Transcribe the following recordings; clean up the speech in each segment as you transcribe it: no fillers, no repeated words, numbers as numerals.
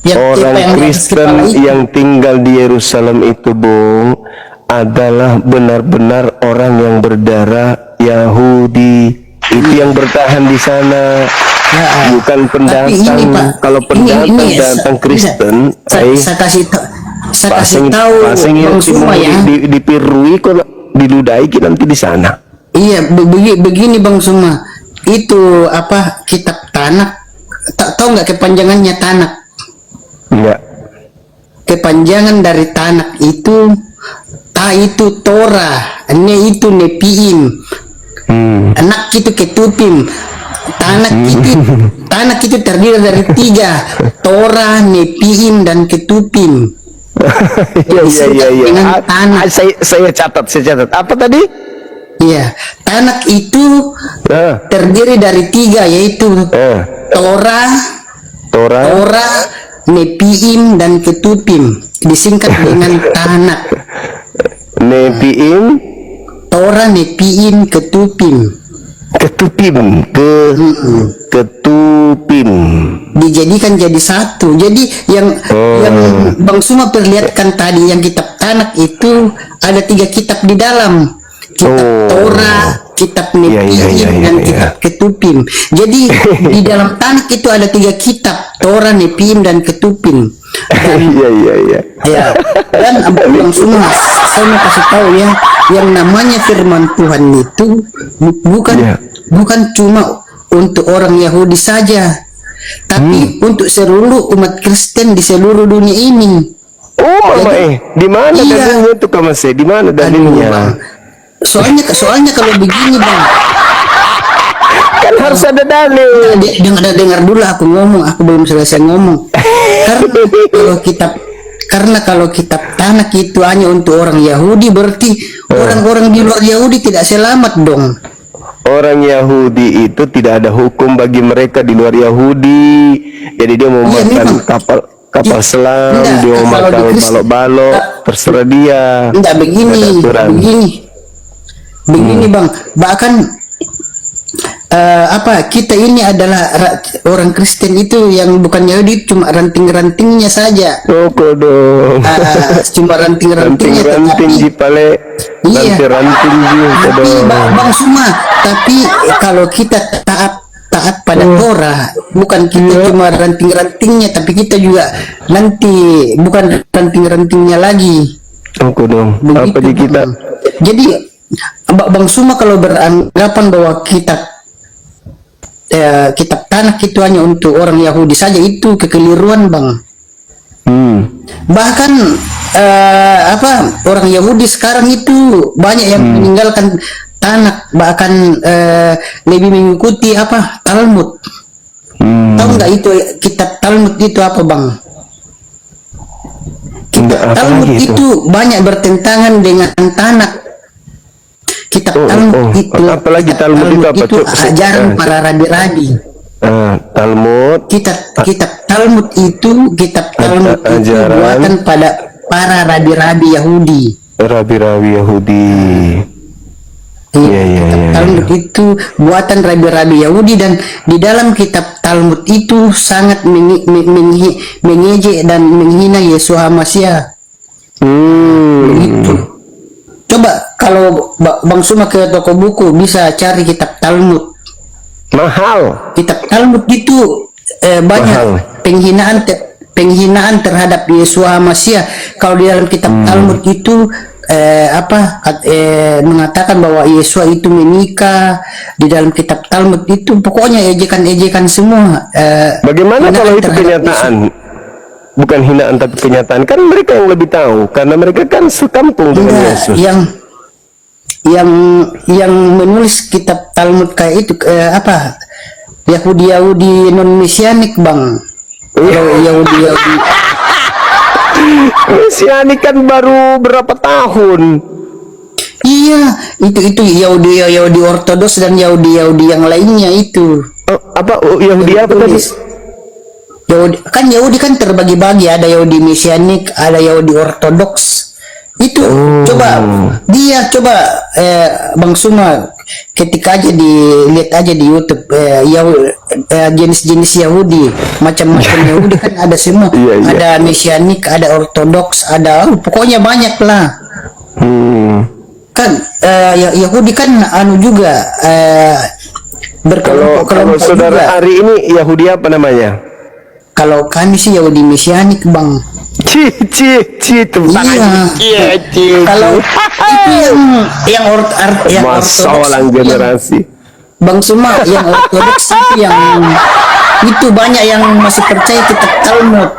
Orang Kristen yang tinggal di Yerusalem itu, Bung, adalah benar-benar orang yang berdarah Yahudi. Itu yang bertahan di sana, bukan pendatang. Ini, Pak, kalau pendatang datang Kristen, saya kasih tahu Bang Suma ya. Dipirui kok diludai nanti di sana. Iya, begini Bang Suma. Itu apa, kitab Tanak? Tahu nggak kepanjangannya Tanak? Enggak. Kepanjangan dari Tanak itu, itu Torah, itu Nepiim, anak itu Ketupim. Tanak itu terdiri dari 3, Torah, Nepiim, dan Ketupim. Iya. Saya catat. Apa tadi? Iya, Tanak itu terdiri dari 3, yaitu Torah, Nepiim, dan Ketupim. Disingkat dengan Tanak. Nepiim, Torah, Nepiim, Ketupim. Ketupim Dijadikan jadi satu. Jadi yang Bang Suma perlihatkan tadi, yang kitab Tanak itu ada 3 kitab di dalam. Kitab Torah, kitab Nepiim, dan kitab Ketupim. Jadi di dalam Tanak itu ada 3 kitab, Torah, Nepiim, dan Ketupim. Dan Bang Suma, saya mau kasih tahu ya, yang namanya firman Tuhan itu bukan cuma untuk orang Yahudi saja, tapi untuk seluruh umat Kristen di seluruh dunia ini. Di mana dalilnya itu, Mas? Di mana dalilnya? Soalnya kalau begini, Bang, kan harus ada dalil. Dengar dulu aku ngomong, aku belum selesai ngomong. Karena kalau kitab Tanak itu hanya untuk orang Yahudi, berarti orang-orang di luar Yahudi tidak selamat dong. Orang Yahudi itu tidak ada hukum bagi mereka di luar Yahudi. Jadi dia mau makan kapal selam, dia mau makan balok-balok, terserah dia. Enggak, begini Bang, bahkan kita ini adalah orang Kristen itu yang bukan Yahudi, cuma ranting-rantingnya saja. Cuma ranting-rantingnya, tapi Bang Suma, tapi kalau kita taat pada Torah, bukan kita cuma ranting-rantingnya, tapi kita juga nanti bukan ranting-rantingnya lagi. Apa di kita? Jadi Bang Suma kalau beranggapan bahwa kitab Tanak itu hanya untuk orang Yahudi saja, itu kekeliruan, Bang. Bahkan orang Yahudi sekarang itu banyak yang meninggalkan Tanak, bahkan lebih mengikuti Talmud. Tahu nggak itu kitab Talmud itu apa, Bang? Kitab Talmud itu banyak bertentangan dengan Tanak. Kitab Talmud itu, apalagi Talmud itu ajaran para rabi-rabi. Talmud, kitab Talmud itu buatan pada para rabi-rabi Yahudi. Talmud itu buatan rabi-rabi Yahudi, dan di dalam kitab Talmud itu sangat mengejek dan menghina Yesus Hamasiah. Begitu. Coba kalau Bang Suma ke toko buku bisa cari kitab Talmud. Mahal. Kitab Talmud itu banyak penghinaan terhadap Yesus Hamasiah. Kalau di dalam kitab Talmud itu mengatakan bahwa Yesus itu menikah. Di dalam kitab Talmud itu pokoknya ejekan-ejekan semua. Bagaimana kalau itu kenyataan? Bukan hinaan tapi kenyataan, kan mereka yang lebih tahu karena mereka kan sekampung dengan Yesus. Yang menulis kitab Talmud kayak itu Yahudi non mesianik, Bang. Yahudi mesianik kan baru berapa tahun? Iya, itu Yahudi Ortodoks dan Yahudi yang lainnya itu. Yahudi apa tadi? Yahudi kan terbagi-bagi, ada Yahudi mesianik, ada Yahudi Ortodoks. Itu coba Bang Suma ketika aja dilihat aja di YouTube jenis-jenis Yahudi, macam-macam Yahudi kan ada semua. Iya, iya. Ada Mesianik, ada Ortodoks, ada pokoknya banyak lah. Kan Yahudi kan anu juga Kalau berkelompok saudara juga. Ari ini Yahudi apa namanya? Kalau kami sih Yahudi Mesianik, Bang. Tepuk tangan. Kalau itu yang Masalah Ortodoks, generasi. Bang Suma, yang Ortodoks itu yang itu banyak yang masih percaya kitab Talmud.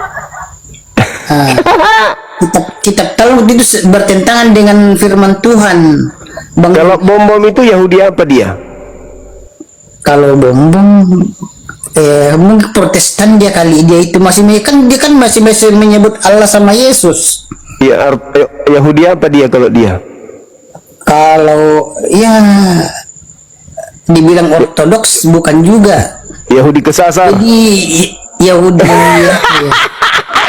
Kitab Talmud itu bertentangan dengan firman Tuhan. Bang, Kalau bom itu Yahudi apa dia? kalau Bombong mungkin Protestan dia kali, dia itu masih dia kan masih menyebut Allah sama Yesus. Ya, Yahudi apa dia kalau dia? Kalau ya dibilang Ortodoks bukan juga. Yahudi kesasar. Jadi Yahudi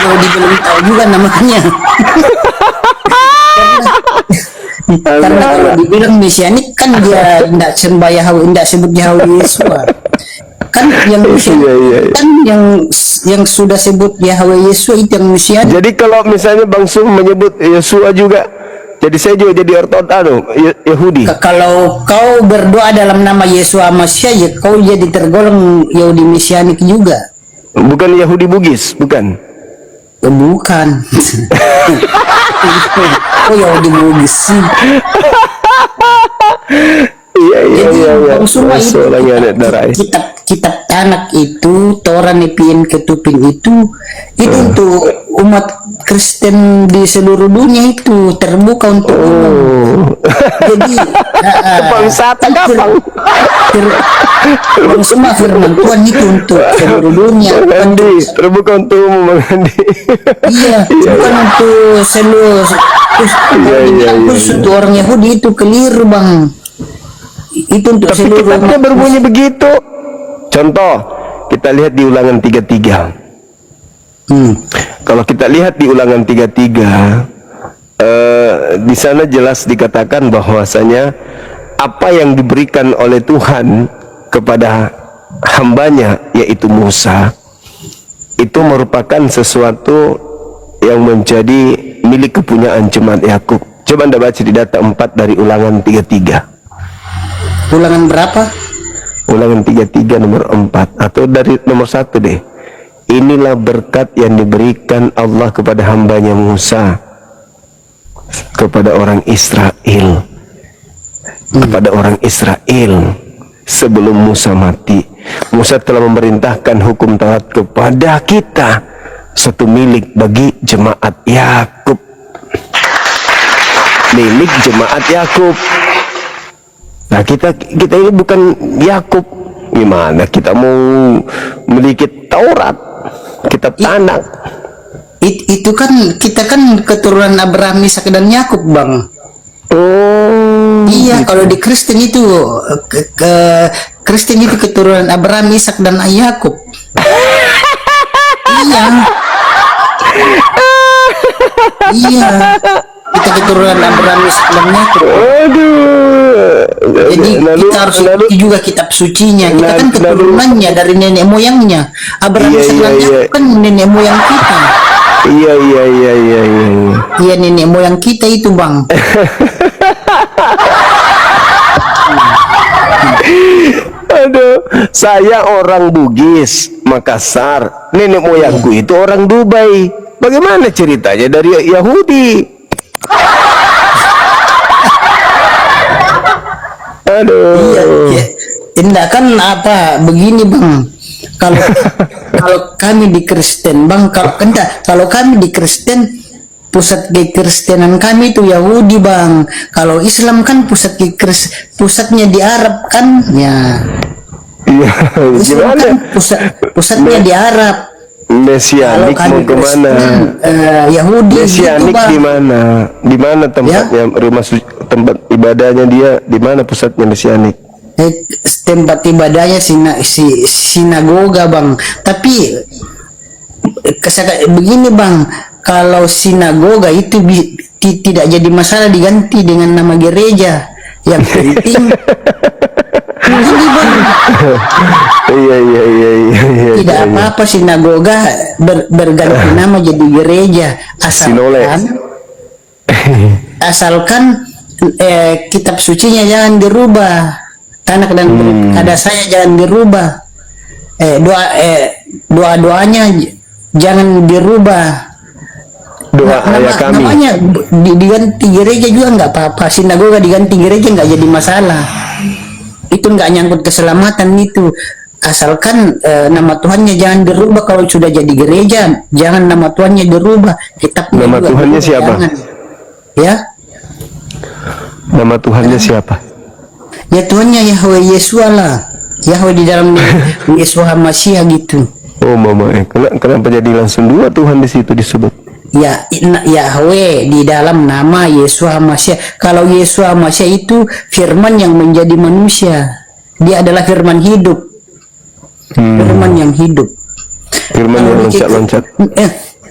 Yahudi belum tahu juga namanya. Karena kalau dibilang Mesianik kan dia tidak sembah Yahweh, tidak sebut Yahweh Yesua. Kan yang Mesianik kan yang sudah sebut Yahweh Yesua itu yang Mesianik. Jadi kalau misalnya Bang Sum menyebut Yesua juga, jadi saya juga jadi Ortodoks Yahudi. Kalau kau berdoa dalam nama Yesua Masya, ya kau jadi tergolong Yahudi Mesianik juga. Bukan Yahudi Bugis, bukan. Bukan. Oh Yahudi Bugis sih. Iya. Semua itu kitab Tanak itu, Torah Nepien Ketupin itu untuk umat Kristen di seluruh dunia itu terbuka untuk umum. Jadi semua firman Tuhan itu untuk seluruh dunia. Terbuka untuk umum, Bang Andi. Iya, bukan untuk seluruh. Untuk orang Yahudi itu keliru, Bang. Itu untuk Tapi seluruh. kitabnya berbunyi begitu. Contoh, kita lihat di Ulangan 33. Kalau kita lihat di Ulangan 33, di sana jelas dikatakan bahwasanya apa yang diberikan oleh Tuhan kepada hambanya, yaitu Musa, itu merupakan sesuatu yang menjadi milik kepunyaan jemaat Yakub. Coba Anda baca di data 4 dari Ulangan 33. Ulangan berapa? Ulangan 33 nomor 4 atau dari nomor 1 deh. Inilah berkat yang diberikan Allah kepada hambanya Musa, kepada orang Israel, sebelum Musa mati. Musa telah memerintahkan hukum Taurat kepada kita, satu milik bagi jemaat Yakub. Milik jemaat Yakub. Nah, kita ini bukan Yakub. Gimana kita mau memiliki Taurat, kitab Tanak? Itu kan kita kan keturunan Abraham, Ishak dan Yakub, Bang. Oh, iya, kalau di Kristen itu Kristen itu keturunan Abraham, Ishak dan Yakub. Iya, kita keturunan Abraham, Ishak dan Yakub. Jadi kita harus ikuti juga kitab sucinya. Kita kan keturunannya dari nenek moyangnya. Abraham, Ishak dan Yakub kan nenek moyang kita. Iya. Iya, nenek moyang kita itu, Bang. Aduh, saya orang Bugis, Makassar. Nenek moyangku itu orang Dubai. Bagaimana ceritanya dari Yahudi? Aduh. Iya. Tidak kan apa begini, Bang. Kalau kami di Kristen, Bang, kalau kami di Kristen, pusat kekristenan kami itu Yahudi, Bang. Kalau Islam kan pusatnya di Arab kan, ya. Iya, Islam kan pusatnya di Arab. Mesianik mau kemana? Yahudi Mesianik gitu, di mana? Di mana tempatnya tempat ibadahnya dia? Di mana pusatnya Mesianik? Tempat ibadahnya sinagoga, Bang. Tapi begini, Bang, kalau sinagoga itu tidak jadi masalah diganti dengan nama gereja. Yang penting ini Bang, Iya. tidak apa-apa sinagoga berganti nama jadi gereja, asalkan kitab sucinya jangan dirubah, tanak dan ada saya jangan dirubah, doanya jangan dirubah, namanya diganti gereja juga nggak apa-apa, sinagoga diganti gereja nggak jadi masalah, itu nggak nyangkut keselamatan itu, asalkan nama Tuhannya jangan dirubah. Kalau sudah jadi gereja jangan nama Tuhannya dirubah, kitabnya Nama juga Tuhannya dirubah, siapa? jangan. Ya, Nama Tuhannya siapa? ya Tuhannya Yahweh Yesua lah, Yahweh di dalam Yesua Masih gitu. Oh mama, kenapa jadi langsung dua Tuhan di situ disebut? Ya, Yahweh di dalam nama Yesua Masih. Kalau Yesua Masih itu firman yang menjadi manusia, dia adalah firman hidup, firman yang hidup, Firman yang loncat-loncat.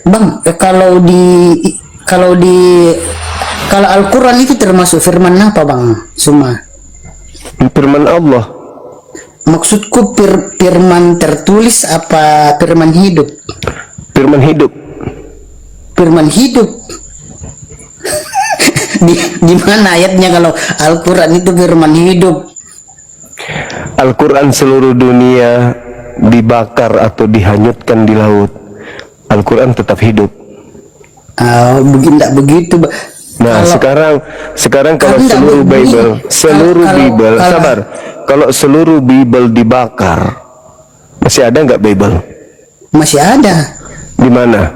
Bang, kalau Al-Quran itu termasuk firman apa Bang Suma? Firman Allah. Maksudku firman tertulis apa firman hidup? Firman hidup. Firman hidup. di mana ayatnya kalau Al-Quran itu firman hidup? Al-Quran seluruh dunia dibakar atau dihanyutkan di laut, Al-Quran tetap hidup. Tidak begitu. Nah, sekarang kalau seluruh Bible, sabar. Kalau seluruh Bible dibakar, masih ada nggak Bible? Masih ada. Di mana?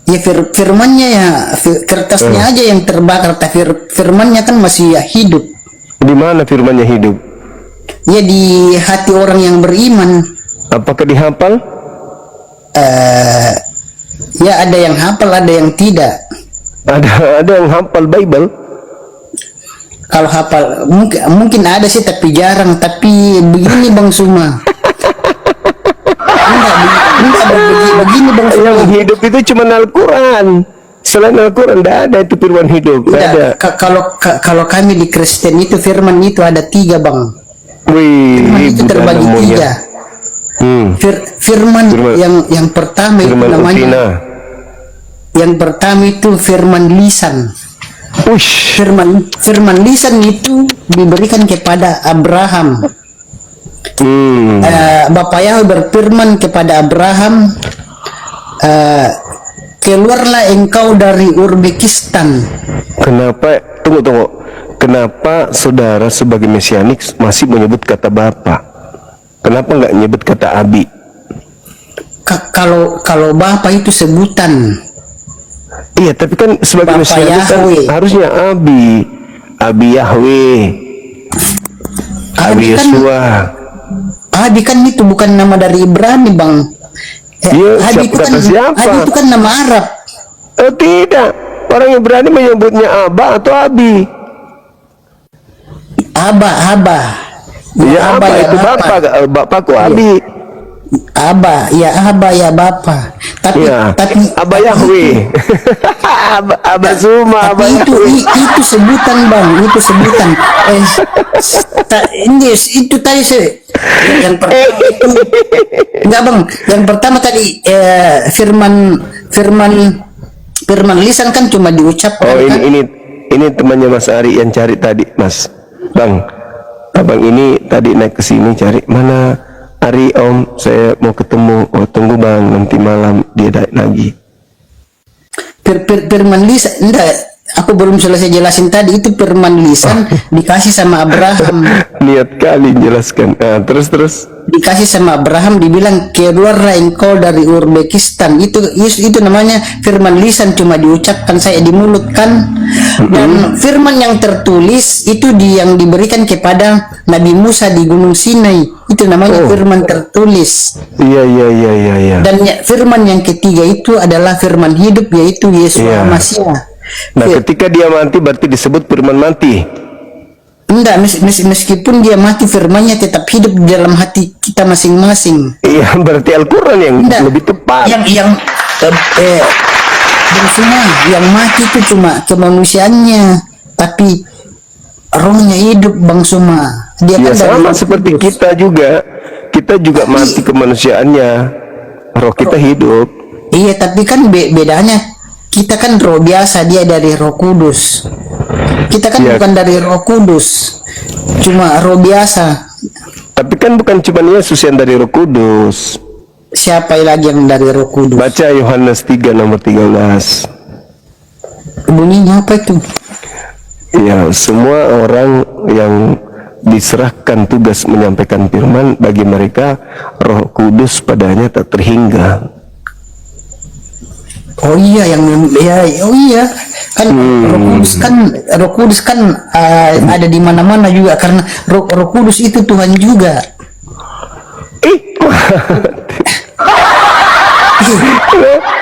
Ya firmannya ya, kertasnya aja yang terbakar, tapi firmannya kan masih ya hidup. Di mana firmannya hidup? Ya di hati orang yang beriman. Apakah dihafal? Ya ada yang hafal, ada yang tidak. Ada yang hafal Bible. Kalau hafal mungkin ada sih, tapi jarang. Tapi begini Bang Suma. enggak begini Bang Suma. Yang hidup itu cuma Al-Quran. Selain Al-Quran tidak ada itu firman hidup. Ada. Kalau kami di Kristen itu firman itu ada 3 Bang. Firman Wih, itu terbagi 3. Firman yang pertama firman itu namanya Utina. Yang pertama itu firman lisan. Ush. Firman lisan itu diberikan kepada Abraham. Bapak Yahweh berfirman kepada Abraham, keluarlah engkau dari Uzbekistan. Kenapa? Tunggu. Kenapa saudara sebagai mesianik masih menyebut kata Bapak? Kenapa nggak nyebut kata Abi? Kalau Bapak itu sebutan. Iya, tapi kan sebagai Bapak mesianik kan harusnya Abi Yahweh, Abi Yesua. Abi kan itu bukan nama dari Ibrani Bang. Abi itu kan nama Arab. Oh tidak, orang Ibrani menyebutnya Aba atau Abi. Aba. Ya Aba itu Bapak, Bapakku Abi. Aba ya Bapak. Tapi Aba Yahweh. Aba Suma, Aba Yahweh. Itu sebutan Bang, itu sebutan. Itu tadi yang pertama itu enggak Bang, yang pertama tadi firman lisan kan cuma diucapkan. Oh ini temannya Mas Ari yang cari tadi Mas. Bang, abang ini tadi naik ke sini cari mana Ari Om, saya mau ketemu. Oh tunggu Bang, nanti malam dia naik lagi. Firman lisan enggak, aku belum selesai jelasin tadi, itu firman lisan dikasih sama Abraham. Niat kali jelaskan. Terus Dikasih sama Abraham, dibilang keluarlah engkau dari Uzbekistan. Itu namanya firman lisan, cuma diucapkan saya di mulut kan. Dan firman yang tertulis itu yang diberikan kepada Nabi Musa di Gunung Sinai. Itu namanya firman tertulis. Iya. Dan firman yang ketiga itu adalah firman hidup, yaitu Yesus Masih. Nah, ketika dia mati berarti disebut firman mati. Enggak, meskipun dia mati, firmannya tetap hidup di dalam hati kita masing-masing. Iya, berarti Al-Quran yang lebih tepat. Bang Suma, yang mati itu cuma kemanusiaannya, tapi rohnya hidup Bang Suma. Dia Ya kan dari sama Roh seperti Kudus. kita juga mati kemanusiaannya, roh kita hidup. Iya, tapi kan bedanya kita kan roh biasa, dia dari Roh Kudus. Kita kan Ya. bukan dari Roh Kudus, cuma roh biasa. Tapi kan bukan cuma Yesus yang dari Roh Kudus. Siapa lagi yang dari Roh Kudus? Baca Yohanes 3 nomor 13. Bunyinya apa itu? Ya, semua orang yang diserahkan tugas menyampaikan firman, bagi mereka Roh Kudus padanya tak terhingga. Oh iya, oh iya kan Roh Kudus kan ada di mana-mana juga, karena Roh Kudus itu Tuhan juga.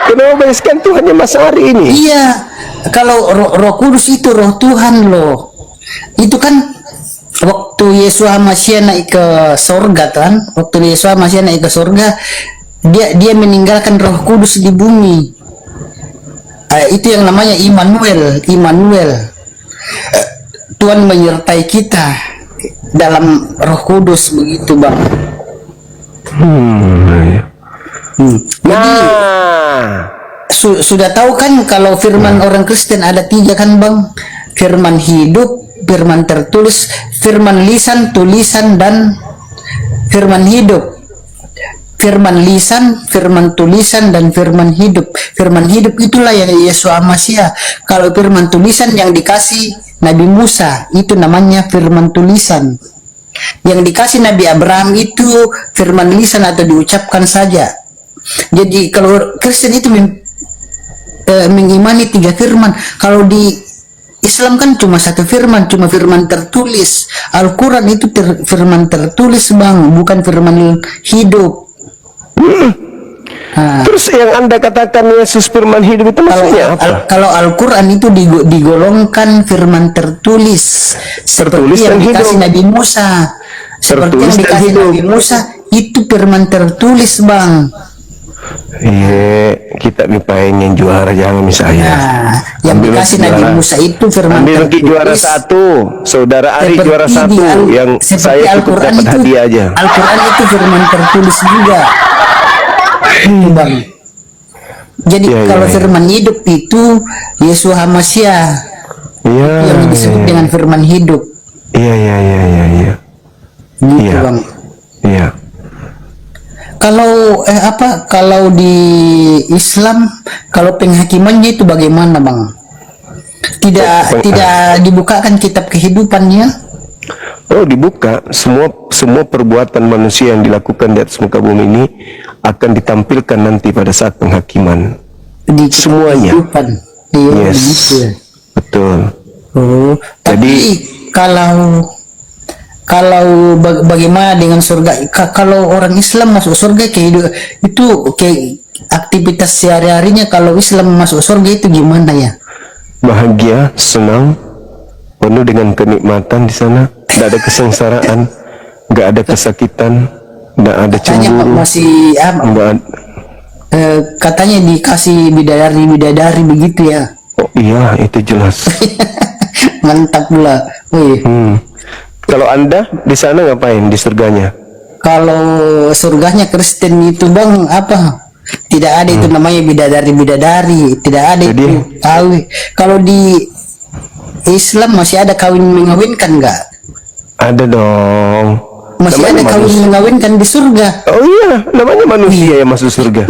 Kenapa kan Tuhannya Mas Ari ini? Iya, kalau Roh Kudus itu Roh Tuhan loh. Itu kan waktu Yesus Masih naik ke sorga kan, waktu Yesus Masih naik ke sorga, dia meninggalkan Roh Kudus di bumi. Itu yang namanya Immanuel. Tuhan menyertai kita dalam Roh Kudus, begitu Bang. Jadi sudah tahu kan kalau firman orang Kristen ada 3 kan Bang? Firman hidup, firman tertulis, firman lisan, tulisan, dan firman hidup. Firman lisan, firman tulisan, dan firman hidup. Firman hidup itulah yang Yesus Masih. Kalau firman tulisan yang dikasih Nabi Musa, itu namanya firman tulisan. Yang dikasih Nabi Abraham itu firman lisan atau diucapkan saja. Jadi kalau Kristen itu mengimani 3 firman. Kalau di Islam kan cuma 1 firman, cuma firman tertulis. Al-Quran itu firman tertulis Bang, bukan firman hidup. Terus yang Anda katakan Yesus firman hidup itu maksudnya apa? Kalau Al-Quran itu digolongkan firman tertulis, Tertulis seperti yang dan dikasih hidup. Nabi Musa. Seperti Tertulis yang dan dikasih hidup. Nabi Musa, itu firman tertulis Bang. Iya, kita mipain yang juara jangan misalnya. Nah, yang Ambil dikasih lagi Nabi juara. Musa itu firman Ambil lagi tertulis. juara 1, saudara Ari Seperti juara 1 yang seperti saya cukup Al-Quran dapat itu, hadiah aja. Al-Quran itu firman tertulis juga. Itu Bang. Jadi Ya, kalau ya. firman hidup itu Yesus Masih Iya. yang disebut dengan firman hidup. Iya. Gitu Iya. Bang. Iya. Kalau di Islam, kalau penghakimannya itu bagaimana Bang? Tidak dibukakan kitab kehidupannya? Oh, dibuka. Semua perbuatan manusia yang dilakukan di atas muka bumi ini akan ditampilkan nanti pada saat penghakiman. Di kitab Semuanya. kehidupan. Iya, Yes. begitu ya. Betul. Oh, tapi Jadi- kalau bagaimana dengan surga? Kalau orang Islam masuk surga itu kayak aktivitas sehari-harinya, kalau Islam masuk surga itu gimana ya? Bahagia, senang, penuh dengan kenikmatan di sana. Tidak ada kesengsaraan, nggak ada kesakitan, nggak ada Katanya Pak, cemburu, masih nggak ada. katanya dikasih bidadari begitu ya. Oh iya, itu jelas. Mantap pula. Wih. Kalau Anda di sana ngapain di surganya? Kalau surganya Kristen itu Bang, apa? Tidak ada itu namanya bidadari, tidak ada Jadi- itu kawin. Kalau di Islam masih ada kawin mengawinkan nggak? Ada dong. Masih Namanya ada kawin manusia. mengawinkan di surga. Oh iya, namanya manusia yang masuk surga.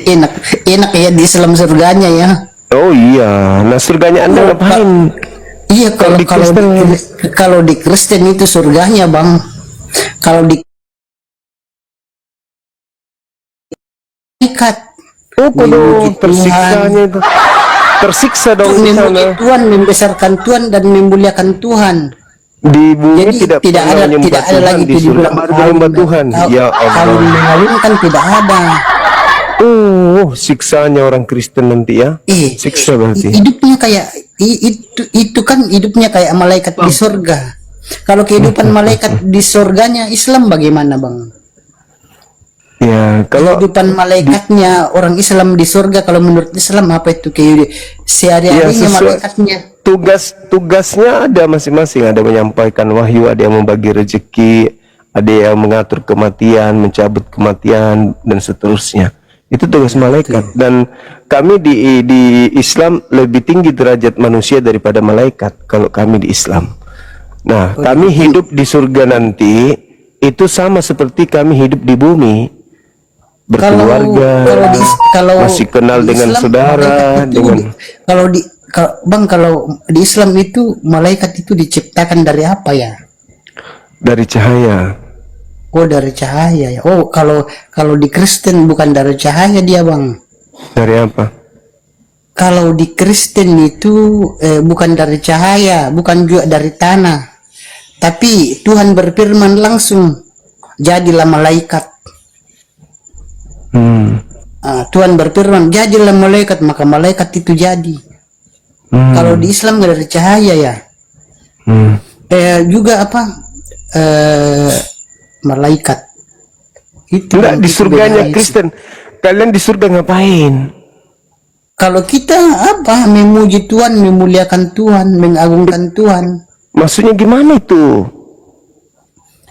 Enak ya di Islam surganya ya. Oh iya, nah surganya Anda ngapain? Iya, Kalau di Kristen, kalau di Kristen itu surganya Bang. Kalau di ikat Oh, kudu memuji tersiksanya itu. Tersiksa dong di memuji sana. Tuhan, membesarkan Tuhan dan memuliakan Tuhan. Di bumi Jadi tidak pernah menyembah tidak ada Tuhan, lagi di itu surga dibilang baru menyembah Tuhan. Ya Kawin Allah. mengawinkan tidak ada. Siksanya orang Kristen nanti ya. Siksa berarti. Hidupnya kayak itu kan hidupnya kayak malaikat di surga. Kalau kehidupan malaikat di surganya Islam bagaimana Bang? Ya, kalau kehidupan malaikatnya orang Islam di surga, kalau menurut Islam apa itu sehari-harinya sesuai malaikatnya? tugasnya ada masing-masing, ada menyampaikan wahyu, ada yang membagi rezeki, ada yang mengatur kematian, mencabut kematian, dan seterusnya. Itu tugas malaikat. Dan kami di Islam lebih tinggi derajat manusia daripada malaikat kalau kami di Islam. Nah, kami hidup di surga nanti itu sama seperti kami hidup di bumi, berkeluarga, kalau masih kenal di dengan Islam, saudara, malaikat itu dengan kalau di Islam itu malaikat itu diciptakan dari apa ya? dari cahaya. Oh, dari cahaya ya. Oh, kalau di Kristen bukan dari cahaya dia, Bang. Dari apa? Kalau di Kristen itu bukan dari cahaya, bukan juga dari tanah. Tapi Tuhan berfirman langsung, jadilah malaikat. Tuhan berfirman, jadilah malaikat, maka malaikat itu jadi. Kalau di Islam nggak dari cahaya ya. Juga apa? Malaikat. Itu Enggak, di itu surganya bedanya. Kristen. Kalian di surga ngapain? Kalau kita apa? Memuji Tuhan, memuliakan Tuhan, mengagungkan Tuhan. Maksudnya gimana itu?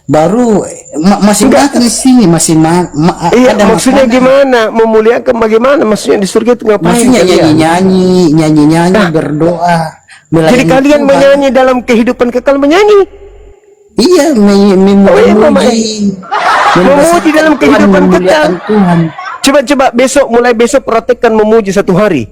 Baru masih makan sih, masih Iya, ada maksudnya makanan. gimana? Memuliakan bagaimana? Maksudnya di surga itu ngapain? Maksudnya kalian? nyanyi, berdoa. Jadi melayani kalian Tuhan. menyanyi dalam kehidupan kekal, menyanyi. Iya, memuji. Memuji dalam kehidupan memuliakan kekal. Tuhan. Coba mulai besok praktekkan memuji satu hari.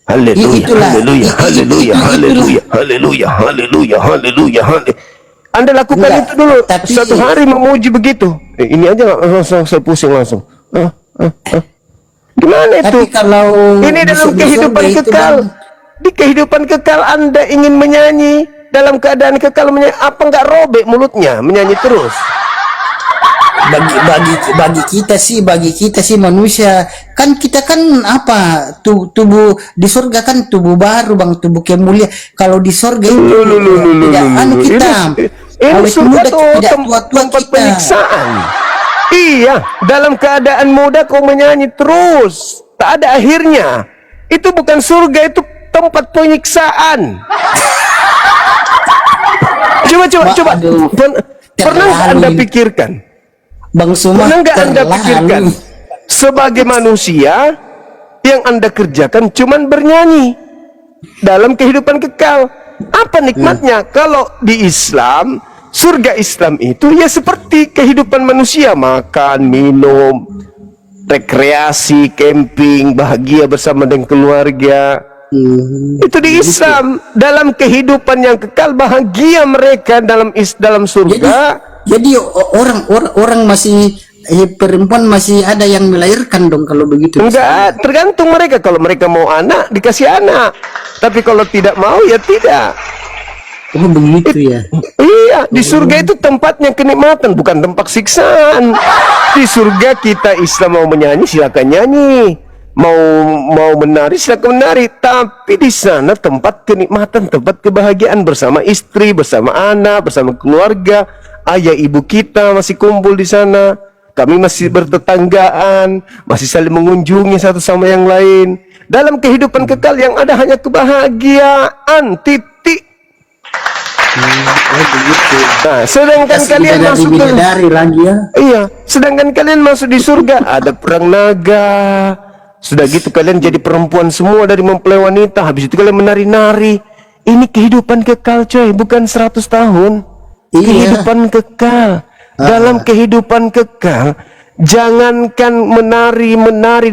Haleluya, Itulah. haleluya, haleluya, Itulah. haleluya, haleluya, haleluya, haleluya, haleluya. Anda lakukan Enggak, itu dulu. tapi- Satu hari memuji begitu. Ini aja langsung saya pusing langsung. Gimana itu? Tapi kalau Ini dalam di kehidupan surga itu, kekal. Bang, Di kehidupan kekal Anda ingin menyanyi dalam keadaan kekal, menyanyi. Apa nggak robek mulutnya menyanyi terus? bagi kita sih manusia kan, kita kan apa, tubuh di surga kan tubuh baru, Bang, tubuh kemulia. Kalau di surga itu tidak anu kita Ini awet surga muda, tuh tidak tua-tua tempat kita. penyiksaan. Iya, dalam keadaan muda kau menyanyi terus, tak ada akhirnya. Itu bukan surga, itu tempat penyiksaan. Coba. Aduh, Pernah nggak terlalu Anda ini. pikirkan? Bang Suma, Pernah nggak Anda terlalu. pikirkan sebagai manusia yang Anda kerjakan cuman bernyanyi dalam kehidupan kekal? Apa nikmatnya? Kalau di Islam, surga Islam itu ya seperti kehidupan manusia, makan, minum, rekreasi, camping, bahagia bersama dengan keluarga. Itu di Islam, dalam kehidupan yang kekal, bahagia mereka dalam surga. Jadi orang masih perempuan masih ada yang melahirkan dong kalau begitu. Enggak, tergantung mereka. Kalau mereka mau anak, dikasih anak. Tapi kalau tidak mau, ya tidak. Oh, begitu ya. Iya, di surga itu tempatnya kenikmatan, bukan tempat siksaan. Di surga kita Islam mau menyanyi, silakan nyanyi. Mau menari, silakan menari. Tapi di sana tempat kenikmatan, tempat kebahagiaan bersama istri, bersama anak, bersama keluarga. Ayah ibu kita masih kumpul di sana. Kami masih bertetanggaan, masih saling mengunjungi satu sama yang lain. Dalam kehidupan kekal yang ada hanya kebahagiaan, titik. Nah, sedangkan kalian masuk ke lagi ya. iya, sedangkan kalian masuk di surga ada perang naga. Sudah gitu kalian jadi perempuan semua dari mempelai wanita. Habis itu kalian menari-nari. Ini kehidupan kekal, coy, bukan 100 tahun. Iya. Kehidupan kekal. Dalam kehidupan kekal, jangankan menari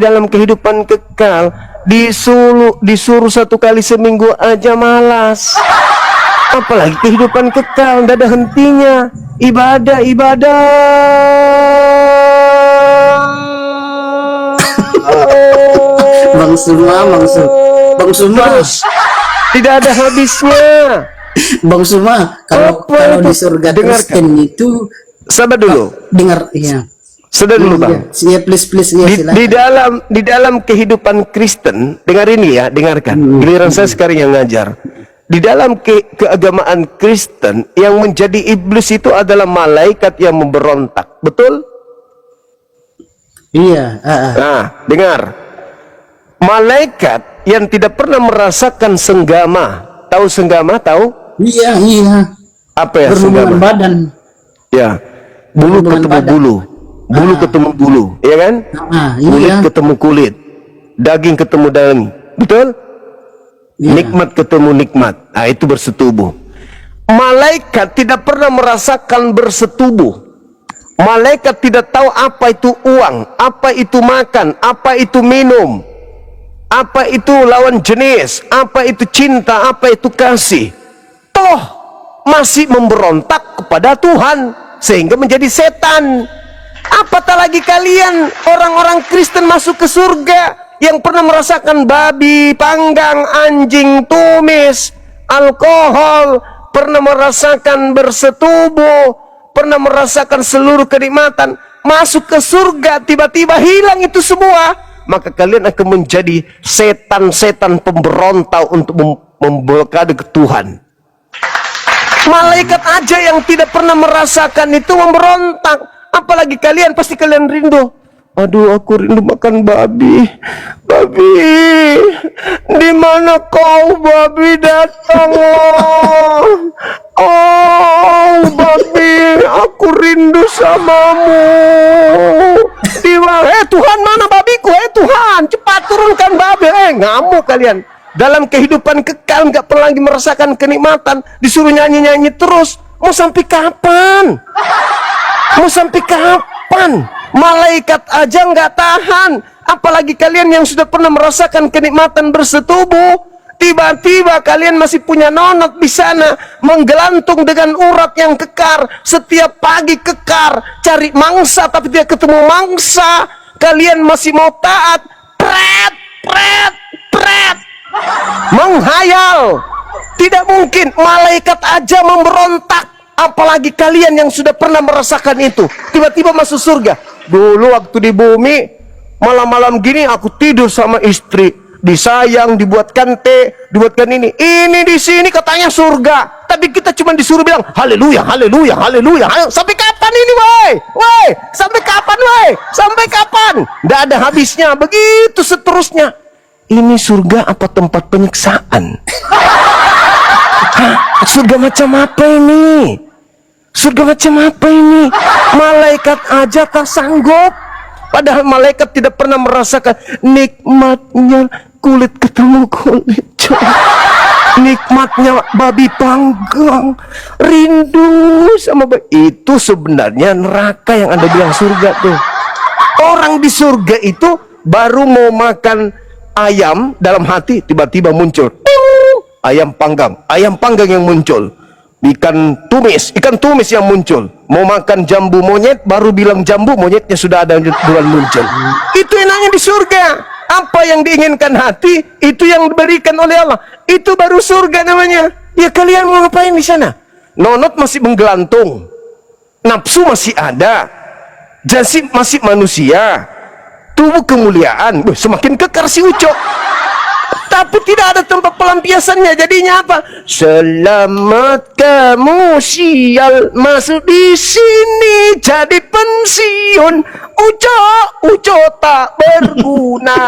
dalam kehidupan kekal, disuruh 1 kali seminggu aja malas. Apalagi kehidupan kekal, tidak ada hentinya. Ibadah. Bang Suma. Terus tidak ada habisnya. Bang Suma, kalau Apa itu? di surga Dengarkan. Kristen itu Sabar dulu. dengar ya. Sabar dulu, Bang. Ya, please ya, silakan. Di dalam kehidupan Kristen, dengar ini ya, dengarkan. Giliran saya sekarang yang ngajar. Di dalam keagamaan Kristen, yang menjadi iblis itu adalah malaikat yang memberontak. Betul? Iya. Nah, dengar. Malaikat yang tidak pernah merasakan senggama. Tahu senggama? Tahu? Iya, iya. Apa ya Berhubungan senggama? badan. Ya. Bulu Berhubungan ketemu badan. bulu. Bulu ketemu bulu, ya kan? Kulit Iya. ketemu kulit. Daging ketemu daging. Betul? Iya. Nikmat ketemu nikmat. Nah, itu bersetubuh. Malaikat tidak pernah merasakan bersetubuh. Malaikat tidak tahu apa itu uang, apa itu makan, apa itu minum, apa itu lawan jenis, apa itu cinta, apa itu kasih. Toh masih memberontak kepada Tuhan sehingga menjadi setan. Apatah lagi kalian orang-orang Kristen masuk ke surga yang pernah merasakan babi panggang, anjing tumis, alkohol, pernah merasakan bersetubuh, pernah merasakan seluruh kenikmatan, masuk ke surga tiba-tiba hilang itu semua, maka kalian akan menjadi setan-setan pemberontak untuk memblokade ke Tuhan. Malaikat aja yang tidak pernah merasakan itu memberontak, apalagi kalian. Pasti kalian rindu. Aduh, aku rindu makan babi. Babi, di mana kau babi datang? Oh, babi, aku rindu samamu. Di mana? Tuhan, mana babiku? Tuhan, cepat turunkan babi. Ngamuk kalian. Dalam kehidupan kekal nggak pernah lagi merasakan kenikmatan, disuruh nyanyi-nyanyi terus. Mau sampai kapan? Mau sampai kapan? Malaikat aja nggak tahan, apalagi kalian yang sudah pernah merasakan kenikmatan bersetubuh. Tiba-tiba kalian masih punya nonot di sana, menggelantung dengan urat yang kekar, setiap pagi kekar, cari mangsa tapi tidak ketemu mangsa. Kalian masih mau taat, pret, pret, pret, menghayal. Tidak mungkin, malaikat aja memberontak, apalagi kalian yang sudah pernah merasakan itu. Tiba-tiba masuk surga. Dulu waktu di bumi, malam-malam gini aku tidur sama istri, disayang, dibuatkan teh, dibuatkan ini di sini katanya surga, tapi kita cuma disuruh bilang haleluya, haleluya, haleluya. Sampai kapan ini, woi, sampai kapan, woi, sampai kapan? Nggak ada habisnya, begitu seterusnya. Ini surga apa tempat penyiksaan? Hah, surga macam apa ini? Surga macam apa ini? Malaikat aja tak sanggup. Padahal malaikat tidak pernah merasakan nikmatnya kulit ketemu kulit. Nikmatnya babi panggang. Rindu sama babi. Itu sebenarnya neraka yang Anda bilang surga tuh. Orang di surga itu baru mau makan ayam, dalam hati tiba-tiba muncul ayam panggang yang muncul. Ikan tumis yang muncul. Mau makan jambu monyet, baru bilang jambu, monyetnya sudah ada duluan muncul. Itu enaknya di surga. Apa yang diinginkan hati, itu yang diberikan oleh Allah. Itu baru surga namanya. Ya kalian mau ngapain di sana? Nonot masih menggelantung, nafsu masih ada, jasad masih manusia, tubuh kemuliaan. Semakin kekar si Ucok. Tapi tidak ada tempat pelampiasannya. Jadinya apa? Selamat kamu sial masuk di sini jadi pensiun. Uco tak berguna.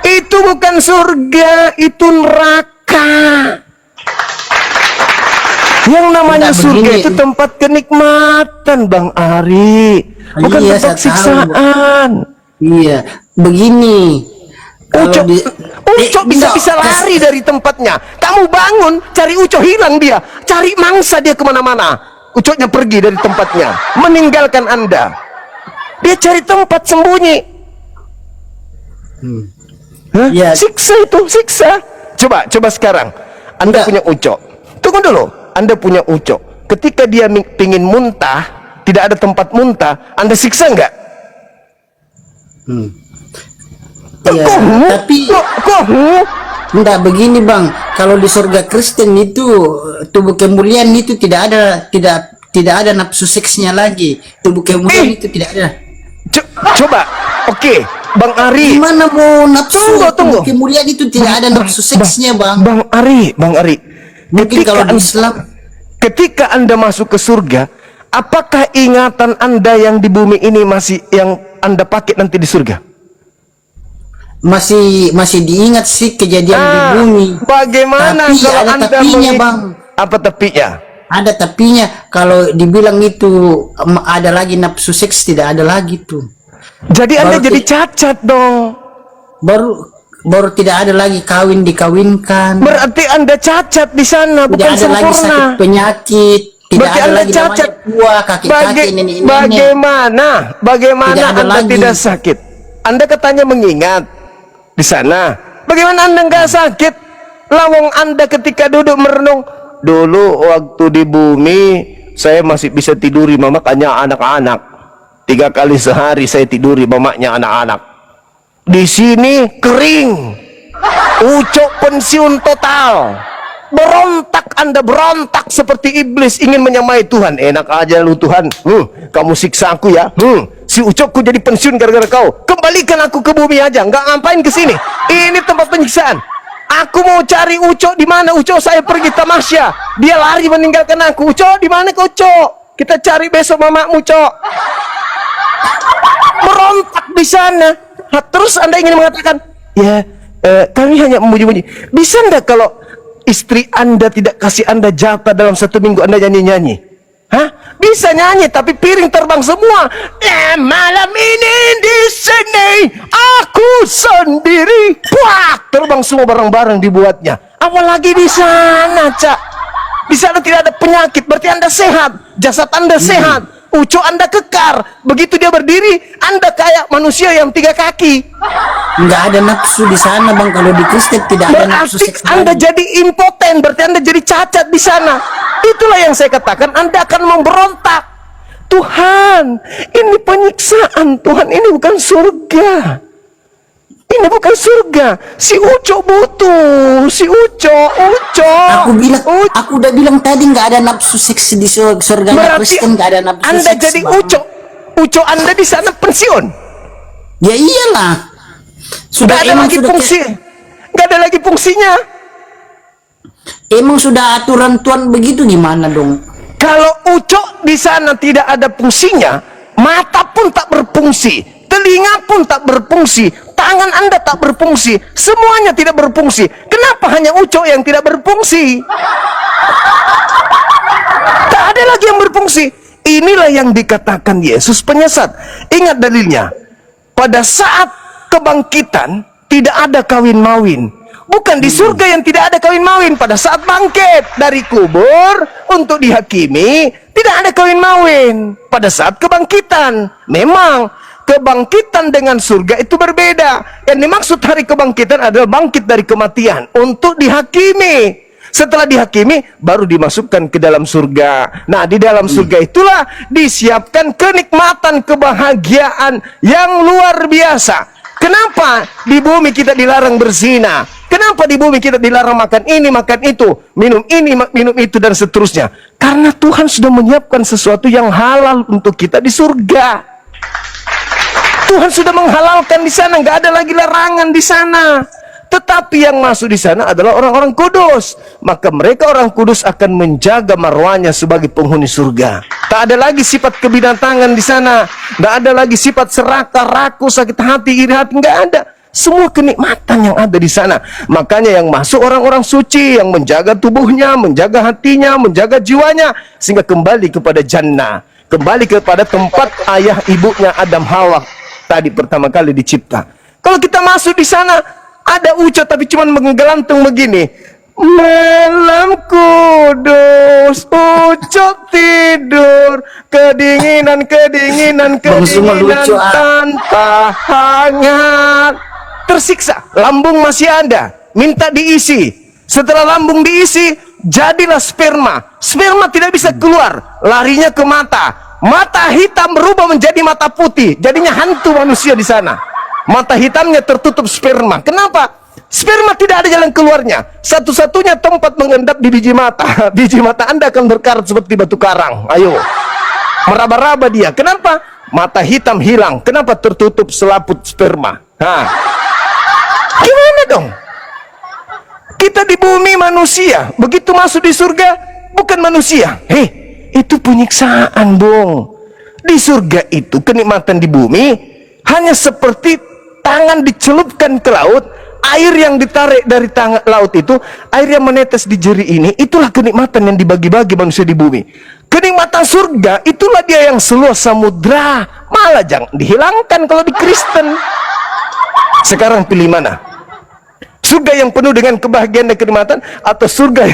Itu bukan surga, itu neraka. Yang namanya surga itu tempat kenikmatan, Bang Ari, bukan tempat siksaan. Iya, begini. Ucok bisa lari dari tempatnya. Kamu bangun, cari Ucok, hilang dia. Cari mangsa dia kemana-mana. Ucoknya pergi dari tempatnya, meninggalkan Anda. Dia cari tempat sembunyi. Ya. Siksa itu, siksa. Coba sekarang. Anda punya Ucok. Tunggu dulu. Anda punya Ucok. Ketika dia pingin muntah, tidak ada tempat muntah, Anda siksa enggak? Ya, tapi enggak begini, Bang. Kalau di surga Kristen itu tubuh kemuliaan itu tidak ada nafsu seksnya lagi. Tubuh kemuliaan itu tidak ada. Coba, oke, Bang Ari. Gimana mau nafsu? Tunggu. Kemuliaan itu tidak ada nafsu seksnya, Bang. Bang Ari. Mungkin kalau di Islam, ketika Anda masuk ke surga, apakah ingatan Anda yang di bumi ini masih yang Anda pakai nanti di surga? Masih diingat sih kejadian di bumi. Bagaimana Tapi kalau ada Anda tapinya, Bang. Apa tepinya? Ada tapinya. Kalau dibilang itu ada lagi nafsu seks, tidak ada lagi tuh. Jadi Anda Baru jadi cacat dong. Baru tidak ada lagi dikawinkan. Berarti Anda cacat di sana, Tidak bukan ada lagi sakit sempurna. penyakit. Tidak Berarti ada Anda lagi cacat. namanya tua, kakek-kakek, nenek-nenek. Bagaimana Tidak ada Anda lagi. tidak sakit? Anda katanya mengingat di sana. Bagaimana Anda nggak sakit? Lawang Anda ketika duduk merenung, dulu waktu di bumi saya masih bisa tiduri mamaknya anak-anak. 3 kali sehari saya tiduri mamaknya anak-anak. Di sini kering, ucok pensiun total. Berontak Anda, berontak seperti iblis ingin menyamai Tuhan. Enak aja lu Tuhan, kamu siksa aku ya. Si ucokku jadi pensiun gara-gara kau. Kembalikan aku ke bumi aja, nggak ngapain ke sini. Ini tempat penyiksaan. Aku mau cari ucok, di mana ucok? Saya pergi tamasya, dia lari meninggalkan aku. Ucok di mana kau, Cok? Kita cari besok mamamu, Cok. Berontak di sana. Terus Anda ingin mengatakan, ya kami hanya memuji-muji. Bisa enggak kalau istri Anda tidak kasih Anda jatah dalam 1 minggu Anda nyanyi-nyanyi? Hah? Bisa nyanyi tapi piring terbang semua. Malam ini di sini aku sendiri. Wah, terbang semua barang-barang dibuatnya. Apalagi di sana, Cak. Di sana tidak ada penyakit, berarti Anda sehat. Jasad Anda sehat. Ucok Anda kekar. Begitu dia berdiri, Anda kayak manusia yang 3 kaki. Nggak ada nafsu di sana, Bang. Kalau di Kristen tidak ada nafsu Berarti seks. Anda jadi impoten, berarti Anda jadi cacat di sana. Itulah yang saya katakan, Anda akan memberontak. Tuhan, ini penyiksaan. Tuhan, ini bukan surga. Ini bukan surga. Si Ucok butuh. Si Ucok. Aku udah bilang tadi nggak ada nafsu seks di surga. Berarti Kristen nggak ada nafsu Anda seks, jadi Bang. Ucok Anda di sana pensiun. Ya iyalah. Sudah ada emang lagi sudah fungsi. Nggak ada lagi fungsinya. Emang sudah aturan Tuhan begitu, gimana dong? Kalau ucok di sana tidak ada fungsinya, mata pun tak berfungsi, telinga pun tak berfungsi, tangan Anda tak berfungsi, semuanya tidak berfungsi. Kenapa hanya ucok yang tidak berfungsi? Tak ada lagi yang berfungsi. Inilah yang dikatakan Yesus penyesat. Ingat dalilnya. Pada saat kebangkitan tidak ada kawin-mawin. Bukan di surga yang tidak ada kawin mawin. Pada saat bangkit dari kubur untuk dihakimi, tidak ada kawin mawin. Pada saat kebangkitan, memang kebangkitan dengan surga itu berbeda. Yang dimaksud hari kebangkitan adalah bangkit dari kematian untuk dihakimi. Setelah dihakimi, baru dimasukkan ke dalam surga. Nah, di dalam surga itulah disiapkan kenikmatan, kebahagiaan yang luar biasa. Kenapa di bumi kita dilarang berzina? Kenapa di bumi kita dilarang makan ini, makan itu, minum ini, minum itu, dan seterusnya? Karena Tuhan sudah menyiapkan sesuatu yang halal untuk kita di surga. Tuhan sudah menghalalkan di sana, nggak ada lagi larangan di sana. Tetapi yang masuk di sana adalah orang-orang kudus. Maka mereka orang kudus akan menjaga marwahnya sebagai penghuni surga. Tak ada lagi sifat kebinatangan di sana. Tidak ada lagi sifat serakah, rakus, sakit hati, iri hati. Nggak ada. Semua kenikmatan yang ada di sana. Makanya yang masuk orang-orang suci, yang menjaga tubuhnya, menjaga hatinya, menjaga jiwanya, sehingga kembali kepada jannah, kembali kepada tempat ayah ibunya Adam Hawa tadi pertama kali dicipta. Kalau kita masuk di sana, ada ucap tapi cuma menggelantung begini. Malam kudus, ucap tidur, kedinginan tanpa hangat. Tersiksa, lambung masih ada, minta diisi. Setelah lambung diisi, jadilah sperma. Sperma tidak bisa keluar, larinya ke mata. Mata hitam berubah menjadi mata putih, jadinya hantu manusia di sana. Mata hitamnya tertutup sperma. Kenapa? Sperma tidak ada jalan keluarnya. Satu-satunya tempat mengendap di biji mata. Biji mata Anda akan berkarat seperti batu karang. Ayo, meraba-raba dia. Kenapa? Mata hitam hilang. Kenapa? Tertutup selaput sperma. Gimana dong? Kita di bumi manusia, begitu masuk di surga bukan manusia. itu penyiksaan, Bung. Di surga itu kenikmatan di bumi hanya seperti tangan dicelupkan ke laut, air yang ditarik dari laut itu, air yang menetes di jeri ini, itulah kenikmatan yang dibagi-bagi manusia di bumi. Kenikmatan surga itulah dia yang seluas samudra, malah jangan dihilangkan kalau di Kristen. Sekarang pilih mana? Surga yang penuh dengan kebahagiaan dan kenikmatan, atau surga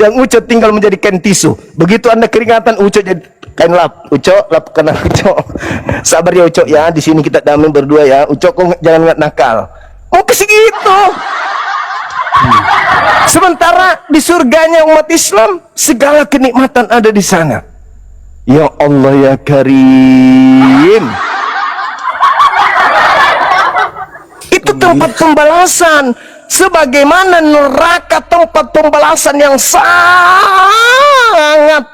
yang Uco tinggal menjadi kain tisu. Begitu Anda keringatan, Uco jadi kain lap. Uco, lap kena Uco. Sabar ya Uco ya, di sini kita damai berdua ya. Uco kok jangan nakal. Mau ke situ. Sementara di surganya umat Islam, segala kenikmatan ada di sana. Ya Allah ya Karim. Itu tempat pembalasan, sebagaimana neraka tempat pembalasan yang sangat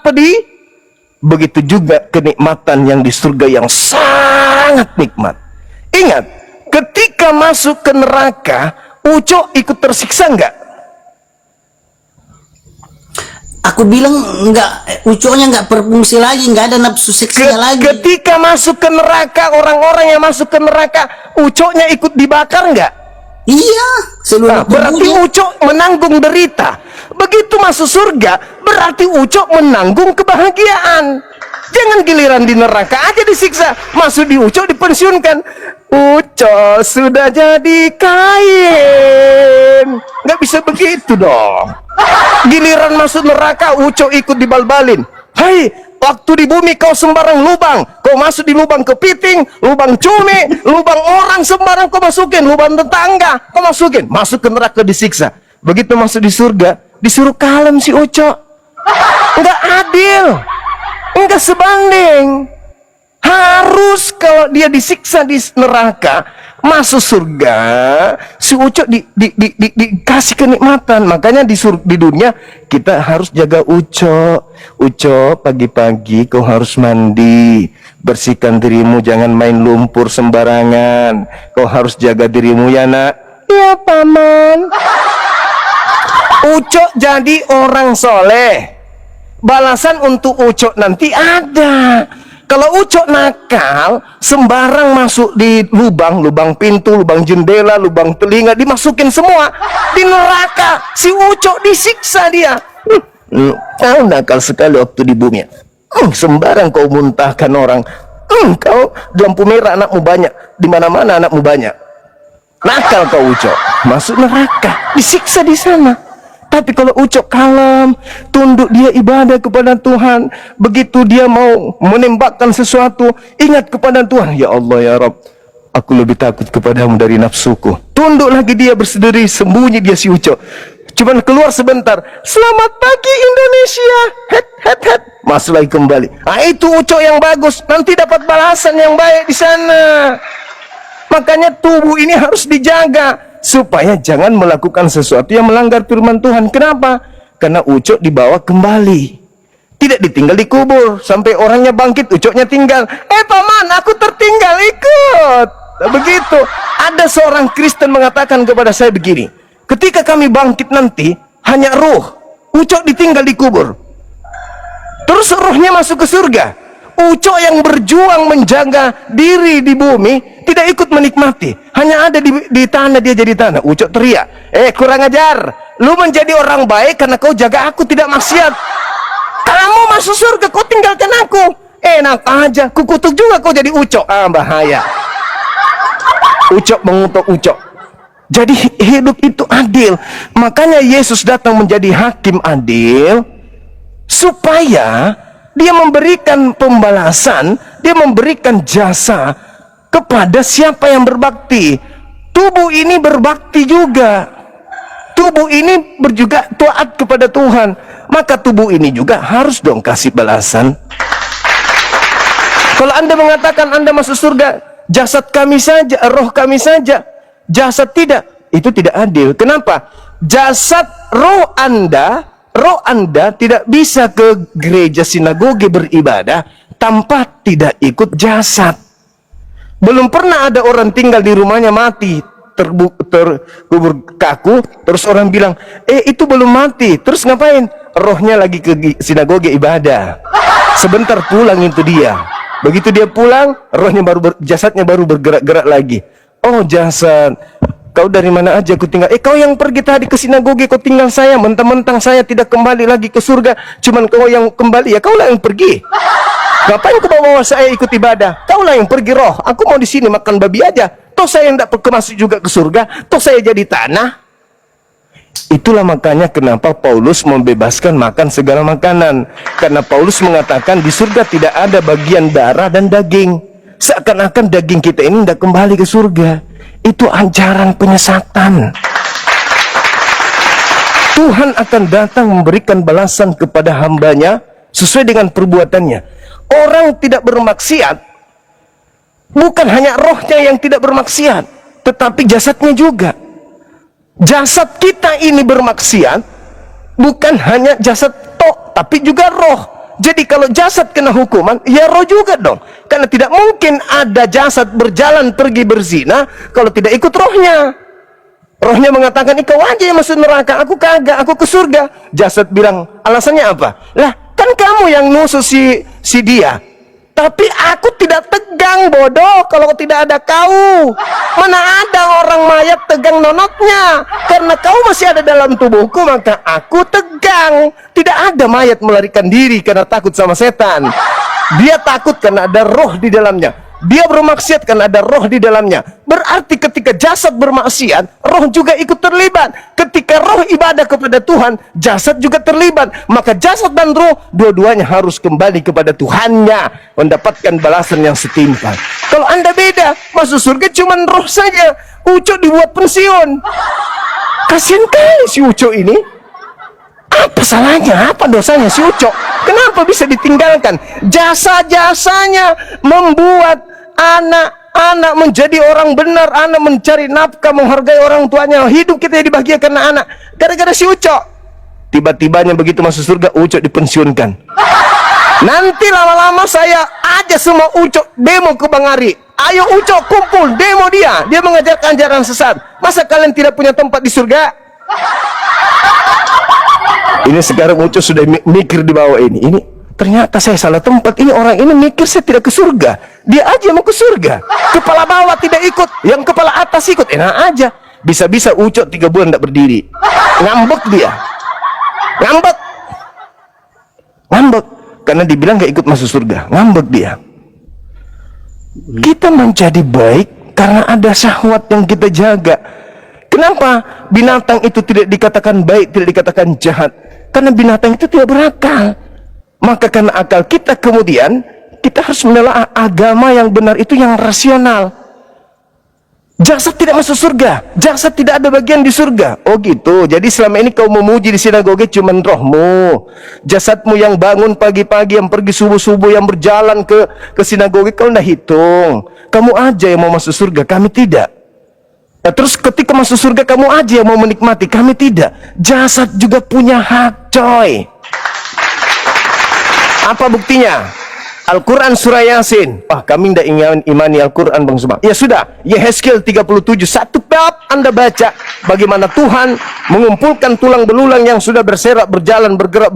pedih. Begitu juga kenikmatan yang di surga yang sangat nikmat. Ingat, ketika masuk ke neraka, Uco ikut tersiksa enggak? Aku bilang enggak, uconya enggak berfungsi lagi, enggak ada nafsu seksnya lagi. Ketika masuk ke neraka, orang-orang yang masuk ke neraka, Uconya ikut dibakar enggak? Iya, seluruh berarti tubuhnya. Uco menanggung derita. Begitu masuk surga, berarti Uco menanggung kebahagiaan. Jangan giliran di neraka aja disiksa, masuk di Uco dipensiunkan. Uco sudah jadi kain. Nggak bisa begitu dong. Giliran masuk neraka, Uco ikut dibal-balin. Hai, waktu di bumi kau sembarang lubang, kau masuk di lubang kepiting, lubang cumi, lubang orang sembarang kau masukin, lubang tetangga kau masukin, masuk ke neraka disiksa. Begitu masuk di surga, disuruh kalem si Uco. Enggak adil, enggak sebanding. Harus kalau dia disiksa di neraka, masuk surga, si Uco dikasih kenikmatan. Makanya di dunia kita harus jaga Uco. Uco, pagi-pagi kau harus mandi, bersihkan dirimu, jangan main lumpur sembarangan. Kau harus jaga dirimu ya nak. Ya paman. Uco jadi orang soleh. Balasan untuk Uco nanti ada. Kalau Uco nakal, sembarang masuk di lubang pintu, lubang jendela, lubang telinga, dimasukin semua. Di neraka, si Uco disiksa dia. Kau nakal sekali waktu di bumi. Sembarang kau muntahkan orang. Kau lampu merah anakmu banyak, di mana-mana anakmu banyak. Nakal kau Uco, masuk neraka, disiksa di sana. Tapi kalau Uco kalem, tunduk dia ibadah kepada Tuhan, begitu dia mau menembakkan sesuatu, ingat kepada Tuhan, ya Allah ya Rabb, aku lebih takut kepadamu dari nafsuku. Tunduk lagi dia, bersederi, sembunyi dia si Uco. Cuman keluar sebentar, selamat pagi Indonesia, het, masuk lagi kembali. Itu Uco yang bagus, nanti dapat balasan yang baik di sana. Makanya tubuh ini harus dijaga supaya jangan melakukan sesuatu yang melanggar firman Tuhan. Kenapa? Karena Uco dibawa kembali, tidak ditinggal di kubur sampai orangnya bangkit, Ucoknya tinggal. Paman, aku tertinggal, ikut. Begitu. Ada seorang Kristen mengatakan kepada saya begini, ketika kami bangkit nanti hanya ruh, Ucok ditinggal di kubur, terus ruhnya masuk ke surga. Uco yang berjuang menjaga diri di bumi tidak ikut menikmati, hanya ada di tanah, dia jadi tanah. Uco teriak, kurang ajar, lu menjadi orang baik karena kau jaga aku tidak maksiat. Kamu masuk surga, kau tinggalkan aku. Enak aja, kukutuk juga kau jadi Uco. Bahaya. Uco mengutuk Uco. Jadi hidup itu adil. Makanya Yesus datang menjadi hakim adil, supaya dia memberikan pembalasan, dia memberikan jasa kepada siapa yang berbakti. Tubuh ini berbakti juga. Tubuh ini juga taat kepada Tuhan. Maka tubuh ini juga harus dong kasih balasan. Kalau Anda mengatakan Anda masuk surga, jasad kami saja, roh kami saja, jasad tidak, itu tidak adil. Kenapa? Jasad roh Anda tidak bisa ke gereja sinagoge beribadah tanpa tidak ikut jasad. Belum pernah ada orang tinggal di rumahnya mati, terkubur kaku, terus orang bilang, itu belum mati, terus ngapain? Rohnya lagi ke sinagoge ibadah. Sebentar pulang itu dia. Begitu dia pulang, rohnya jasadnya baru bergerak-gerak lagi. Oh jasad, kau dari mana aja? Aku tinggal. Kau yang pergi tadi ke sinagoge, kau tinggal saya. Mentang-mentang saya tidak kembali lagi ke surga, cuman kau yang kembali. Ya kaulah yang pergi. Ngapain kau bawa saya ikut ibadah? Kaulah yang pergi roh. Aku mau di sini makan babi aja. Toh saya yang tidak masuk juga ke surga. Toh saya jadi tanah. Itulah makanya kenapa Paulus membebaskan makan segala makanan. Karena Paulus mengatakan di surga tidak ada bagian darah dan daging. Seakan-akan daging kita ini tidak kembali ke surga. Itu ajaran penyesatan. Tuhan akan datang memberikan balasan kepada hambanya sesuai dengan perbuatannya. Orang tidak bermaksiat bukan hanya rohnya yang tidak bermaksiat, tetapi jasadnya juga. Jasad kita ini bermaksiat bukan hanya jasad tok, tapi juga roh. Jadi kalau jasad kena hukuman, ya roh juga dong. Karena tidak mungkin ada jasad berjalan pergi berzina kalau tidak ikut rohnya. Rohnya mengatakan, kau aja yang masuk neraka, aku kagak, aku ke surga. Jasad bilang, alasannya apa? Lah, kan kamu yang nusuk si dia. Tapi aku tidak tegang, bodoh, kalau tidak ada kau. Mana ada orang mayat tegang nonotnya? Karena kau masih ada dalam tubuhku, maka aku tegang. Tidak ada mayat melarikan diri karena takut sama setan. Dia takut karena ada roh di dalamnya. Dia bermaksiat karena ada roh di dalamnya. Berarti ketika jasad bermaksiat, roh juga ikut terlibat. Ketika roh ibadah kepada Tuhan, jasad juga terlibat. Maka jasad dan roh, dua-duanya harus kembali kepada Tuhannya, mendapatkan balasan yang setimpal. Kalau Anda beda, masuk surga cuma roh saja. Ucok dibuat pensiun. Kasian kali si Ucok ini. Apa salahnya? Apa dosanya si Ucok? Kenapa bisa ditinggalkan? Jasa-jasanya membuat anak-anak menjadi orang benar, anak mencari nafkah, menghargai orang tuanya. Hidup kita dibahagiakan karena anak. Gara-gara si Ucok. Tiba-tibanya begitu masuk surga, Ucok dipensiunkan. Nanti lama-lama saya aja semua Ucok demo ke Bang Ari. Ayo Ucok kumpul, demo dia. Dia mengajarkan ajaran sesat. Masa kalian tidak punya tempat di surga? Ini sekarang Ucok sudah mikir di bawah ini. Ini ternyata saya salah tempat. Ini orang ini mikir saya tidak ke surga. Dia aja mau ke surga. Kepala bawah tidak ikut, yang kepala atas ikut. Enak aja. Bisa-bisa Ucok 3 bulan tidak berdiri. Ngambek dia. Ngambek. Ngambek. Karena dibilang gak ikut masuk surga. Ngambek dia. Kita menjadi baik karena ada syahwat yang kita jaga. Kenapa binatang itu tidak dikatakan baik, tidak dikatakan jahat? Karena binatang itu tidak berakal. Maka karena akal kita kemudian, kita harus menelaah agama yang benar itu yang rasional. Jasad tidak masuk surga, jasad tidak ada bagian di surga. Oh gitu, jadi selama ini kau memuji di sinagoge cuma rohmu. Jasadmu yang bangun pagi-pagi, yang pergi subuh-subuh, yang berjalan ke sinagoge, kau tidak hitung. Kamu aja yang mau masuk surga, kami tidak. Nah, terus ketika masuk surga kamu aja yang mau menikmati, kami tidak. Jasad juga punya hak, coy. Apa buktinya? Al-Quran surah Yasin. Kami tidak ingin imani Al-Quran Bang Subang. Ya sudah, Yehezkiel 37, satu bab Anda baca bagaimana Tuhan mengumpulkan tulang belulang yang sudah berserak, berjalan, bergerak,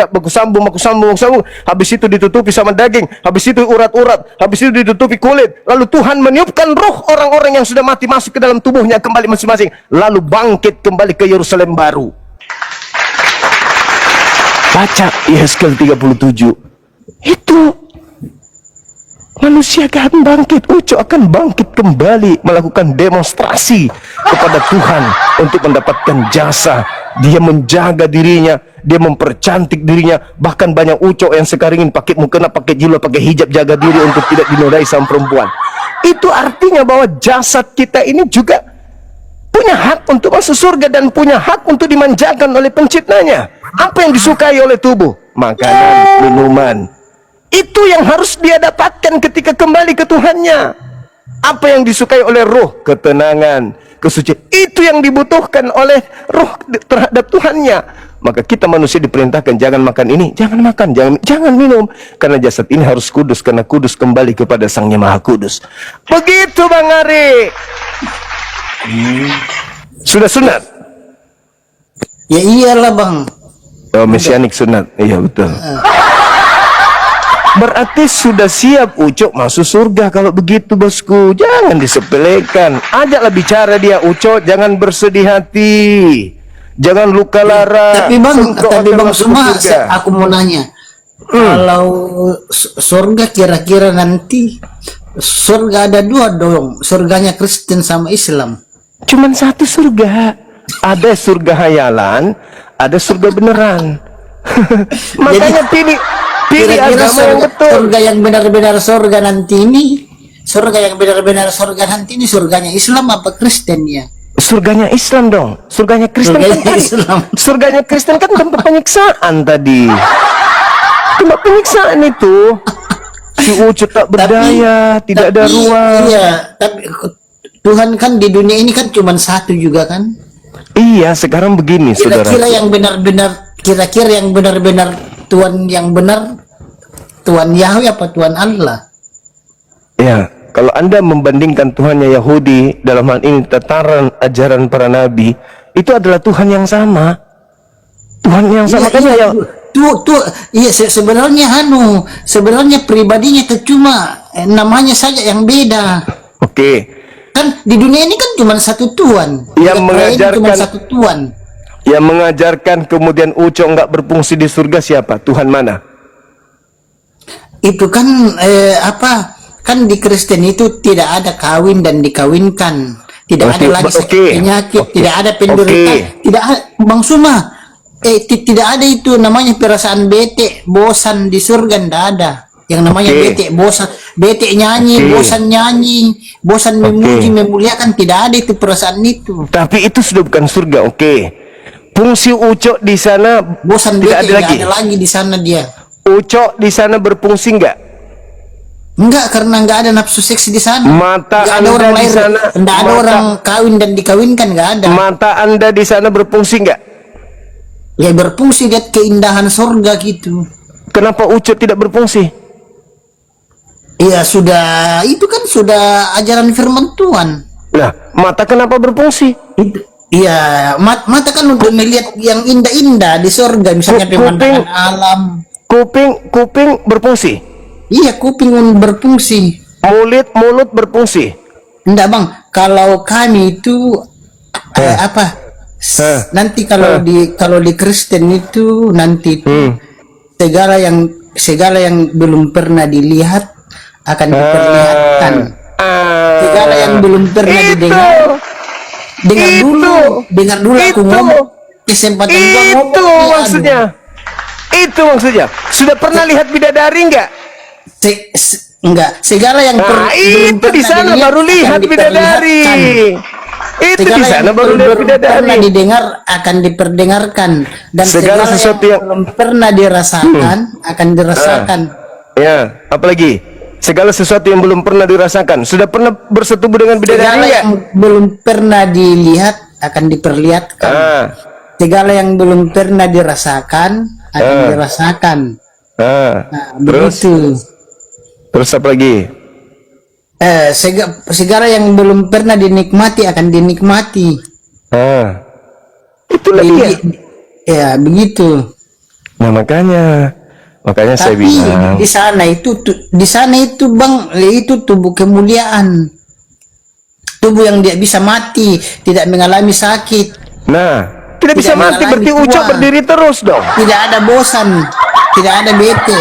berkusambung. Habis itu ditutupi sama daging, habis itu urat-urat, habis itu ditutupi kulit. Lalu Tuhan meniupkan roh orang-orang yang sudah mati masuk ke dalam tubuhnya kembali masing-masing. Lalu bangkit kembali ke Yerusalem baru. Baca Yehezkiel 37. Itu manusia akan bangkit. Ucok akan bangkit kembali, melakukan demonstrasi kepada Tuhan untuk mendapatkan jasa. Dia menjaga dirinya, dia mempercantik dirinya. Bahkan banyak Ucok yang sekarang ini pakai mukena, pakai jilbab, pakai hijab, jaga diri untuk tidak dinodai sama perempuan. Itu artinya bahwa jasad kita ini juga punya hak untuk masuk surga dan punya hak untuk dimanjakan oleh penciptanya. Apa yang disukai oleh tubuh? Makanan, minuman. Itu yang harus dia dapatkan ketika kembali ke Tuhannya. Apa yang disukai oleh roh? Ketenangan, kesucian. Itu yang dibutuhkan oleh roh terhadap Tuhannya. Maka kita manusia diperintahkan jangan makan ini, jangan makan, jangan minum. Karena jasad ini harus kudus, karena kudus kembali kepada Sang Yang Maha Kudus. Begitu Bang Ari. Sudah sunat? Ya iyalah bang. Oh, mesianik sunat. Iya betul. Berarti sudah siap Ucok masuk surga kalau begitu bosku. Jangan disepelekan. Ajaklah bicara dia Ucok, jangan bersedih hati. Jangan luka lara. Tapi bang masuk semua surga. aku mau nanya. Kalau surga kira-kira nanti surga ada dua dong. Surganya Kristen sama Islam. Cuman satu surga. Ada surga hayalan, ada surga beneran. Makanya pilih Kira-kira agama yang betul. surga yang benar-benar surga nanti ini, surga yang benar-benar surga nanti ini surganya Islam apa Kristen ya? Surganya Islam dong. Surganya Kristen Surganya kan tadi. Islam. Surganya Kristen kan tempat penyiksaan tadi. Tempat penyiksaan itu. Si Ucok tak berdaya, tidak ada ruang. Iya, tapi Tuhan kan di dunia ini kan cuma satu juga kan? Iya, sekarang begini saudara. Kira-kira yang benar-benar Tuhan yang benar Tuhan Yahweh apa Tuhan Allah? Ya, kalau Anda membandingkan Tuhannya Yahudi dalam hal ini tataran ajaran para nabi, itu adalah Tuhan yang sama. Tuhan yang sama kan ya. Iya sebenarnya pribadinya itu cuma namanya saja yang beda. Oke. Kan di dunia ini kan cuma satu Tuhan. Yang mengajarkan cuma satu Tuhan. Yang mengajarkan kemudian Ucok nggak berfungsi di surga siapa? Tuhan mana? Itu kan kan di Kristen itu tidak ada kawin dan dikawinkan, tidak ada lagi sakit penyakit, tidak ada penderitaan, tidak ada Bang Suma, tidak ada itu namanya perasaan bete, bosan di surga, tidak ada yang namanya bete, bosan, bete nyanyi, bosan nyanyi, bosan memuji, memuliakan, tidak ada itu perasaan itu. Tapi itu sudah bukan surga, Fungsi Ucok di sana bosan tidak bete, ada lagi. ada lagi di sana dia. Ucok di sana berfungsi enggak? Enggak, karena enggak ada nafsu seks di sana. Mata enggak ada Anda orang di lahir, sana, enggak ada orang kawin dan dikawinkan, enggak ada. Mata Anda di sana berfungsi enggak? Ya berfungsi, lihat keindahan surga gitu. Kenapa Ucok tidak berfungsi? Iya sudah, itu kan sudah ajaran firman Tuhan. Nah, mata kenapa berfungsi? Iya, mata kan untuk melihat yang indah-indah di surga, misalnya pemandangan alam. Kuping berfungsi. Iya, kuping berfungsi. Mulut berfungsi. Enggak bang, kalau kami itu nanti kalau di Kristen itu nanti segala yang belum pernah dilihat akan diperlihatkan. Segala yang belum pernah didengar. Dengar dulu aku ngomong. Kesempatan gua ngomong. Itu maksudnya. Sudah pernah lihat bidadari enggak? Enggak. Segala yang itu di sana baru lihat bidadari. Itu di sana baru lihat bidadari. Pernah didengar akan diperdengarkan, dan segala sesuatu yang belum pernah dirasakan akan dirasakan. Ya, apalagi? Segala sesuatu yang belum pernah dirasakan. Sudah pernah bersetubuh dengan bidadari Segala enggak? yang belum pernah dilihat akan diperlihatkan. Segala yang belum pernah dirasakan akan dirasakan. Terus apa lagi? Segala yang belum pernah dinikmati akan dinikmati. Itu lagi ya begitu. Nah makanya saya bilang di sana itu bang, itu tubuh kemuliaan, tubuh yang dia bisa mati, tidak mengalami sakit. Nah, tidak bisa mati berarti Ucok berdiri terus dong. Tidak ada bosan, tidak ada bete.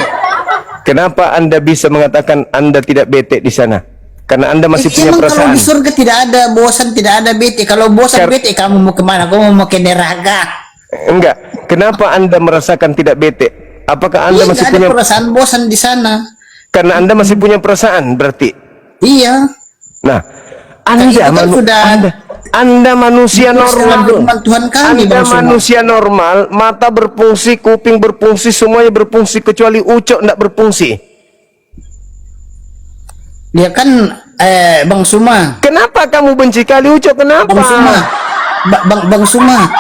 Kenapa Anda bisa mengatakan Anda tidak bete di sana? Karena Anda masih punya perasaan. Kalau di surga tidak ada bosan, tidak ada bete. Kalau bosan bete, kamu mau kemana? Kamu mau ke neraka? Enggak. Kenapa Anda merasakan tidak bete? Apakah Anda masih punya perasaan bosan di sana? Karena Anda masih punya perasaan berarti. Iya. Nah, Anda manusia normal. Tuhan kami, Anda manusia normal, mata berfungsi, kuping berfungsi, semuanya berfungsi kecuali Ucok tidak berfungsi. Dia kan Bang Suma. Kenapa kamu benci kali Ucok? Kenapa? Bang Suma. Bang Suma.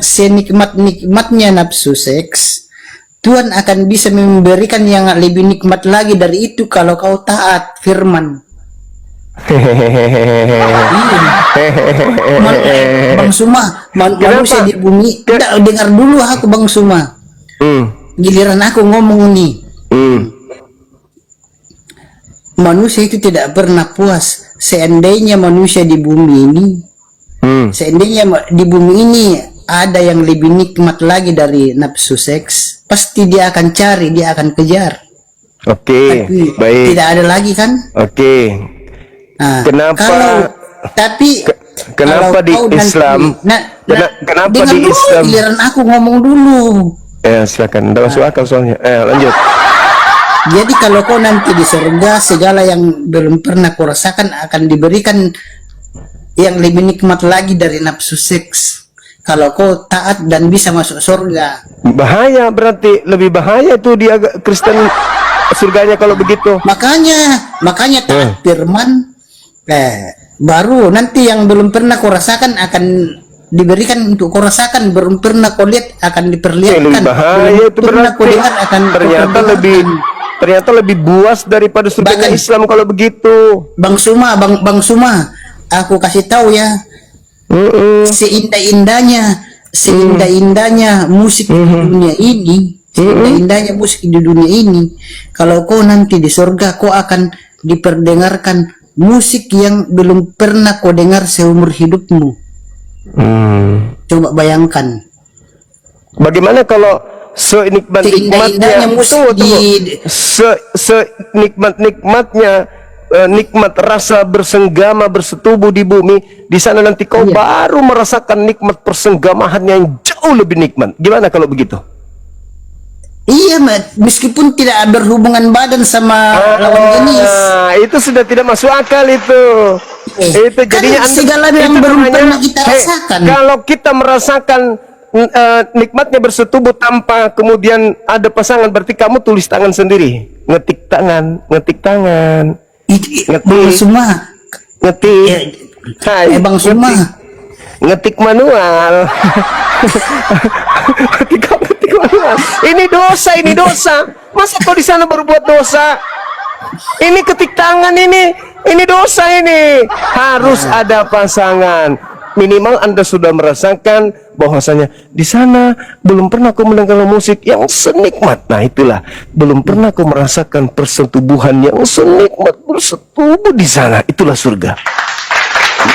Senikmatnya nafsu seks, Tuhan akan bisa memberikan yang lebih nikmat lagi dari itu kalau kau taat firman. Bang Suma, manusia di bumi. Tidak, dengar dulu aku Bang Suma. Giliran aku ngomong nih. Manusia itu tidak pernah puas. Seandainya manusia di bumi ini, seandainya di bumi ini ada yang lebih nikmat lagi dari nafsu seks, pasti dia akan cari, dia akan kejar. Oke, Tapi baik. tidak ada lagi kan? Oke. Nah, Kenapa? Kenapa kalau di kau nanti- Islam? Kenapa dengar di dulu, Islam? giliran aku ngomong dulu. Silakan. Tidak masuk akal soalnya. Lanjut. Jadi kalau kau nanti di surga, segala yang belum pernah kau rasakan akan diberikan yang lebih nikmat lagi dari nafsu seks. Kalau kau taat dan bisa masuk surga. Bahaya, berarti lebih bahaya tuh dia Kristen surganya kalau begitu. Makanya taat firman, baru nanti yang belum pernah kau rasakan akan diberikan untuk kau rasakan, belum pernah kau lihat akan diperlihatkan. Lebih bahaya belum itu pernah kau berarti. dengar akan Ternyata lebih buas daripada surganya Bahkan- Islam kalau begitu. Bang Suma, aku kasih tahu ya, seindah-indahnya musik di dunia ini, seindah-indahnya musik di dunia ini, kalau kau nanti di surga, kau akan diperdengarkan musik yang belum pernah kau dengar seumur hidupmu. Coba bayangkan. Bagaimana kalau Seindah-indahnya senikmat-nikmatnya musik senikmat-nikmatnya nikmat rasa bersenggama bersetubuh di bumi, di sana nanti kau baru merasakan nikmat persenggamahan yang jauh lebih nikmat. Gimana kalau begitu? Iya, meskipun tidak berhubungan badan sama lawan jenis. Itu sudah tidak masuk akal itu. Itu Kan jadinya segala yang itu belum namanya, pernah kita rasakan. Kalau kita merasakan nikmatnya bersetubuh tanpa kemudian ada pasangan, berarti kamu tulis tangan sendiri, ngetik tangan. Bang Suma, Bang Suma, ngetik manual. ngetik manual. Ini dosa. Masa kau di sana berbuat dosa? Ini ketik tangan ini dosa ini. Harus ada pasangan. Minimal Anda sudah merasakan bahwasanya di sana belum pernah kau mendengar musik yang senikmat. Nah, itulah belum pernah kau merasakan persetubuhan yang senikmat bersetubuh di sana. Itulah surga.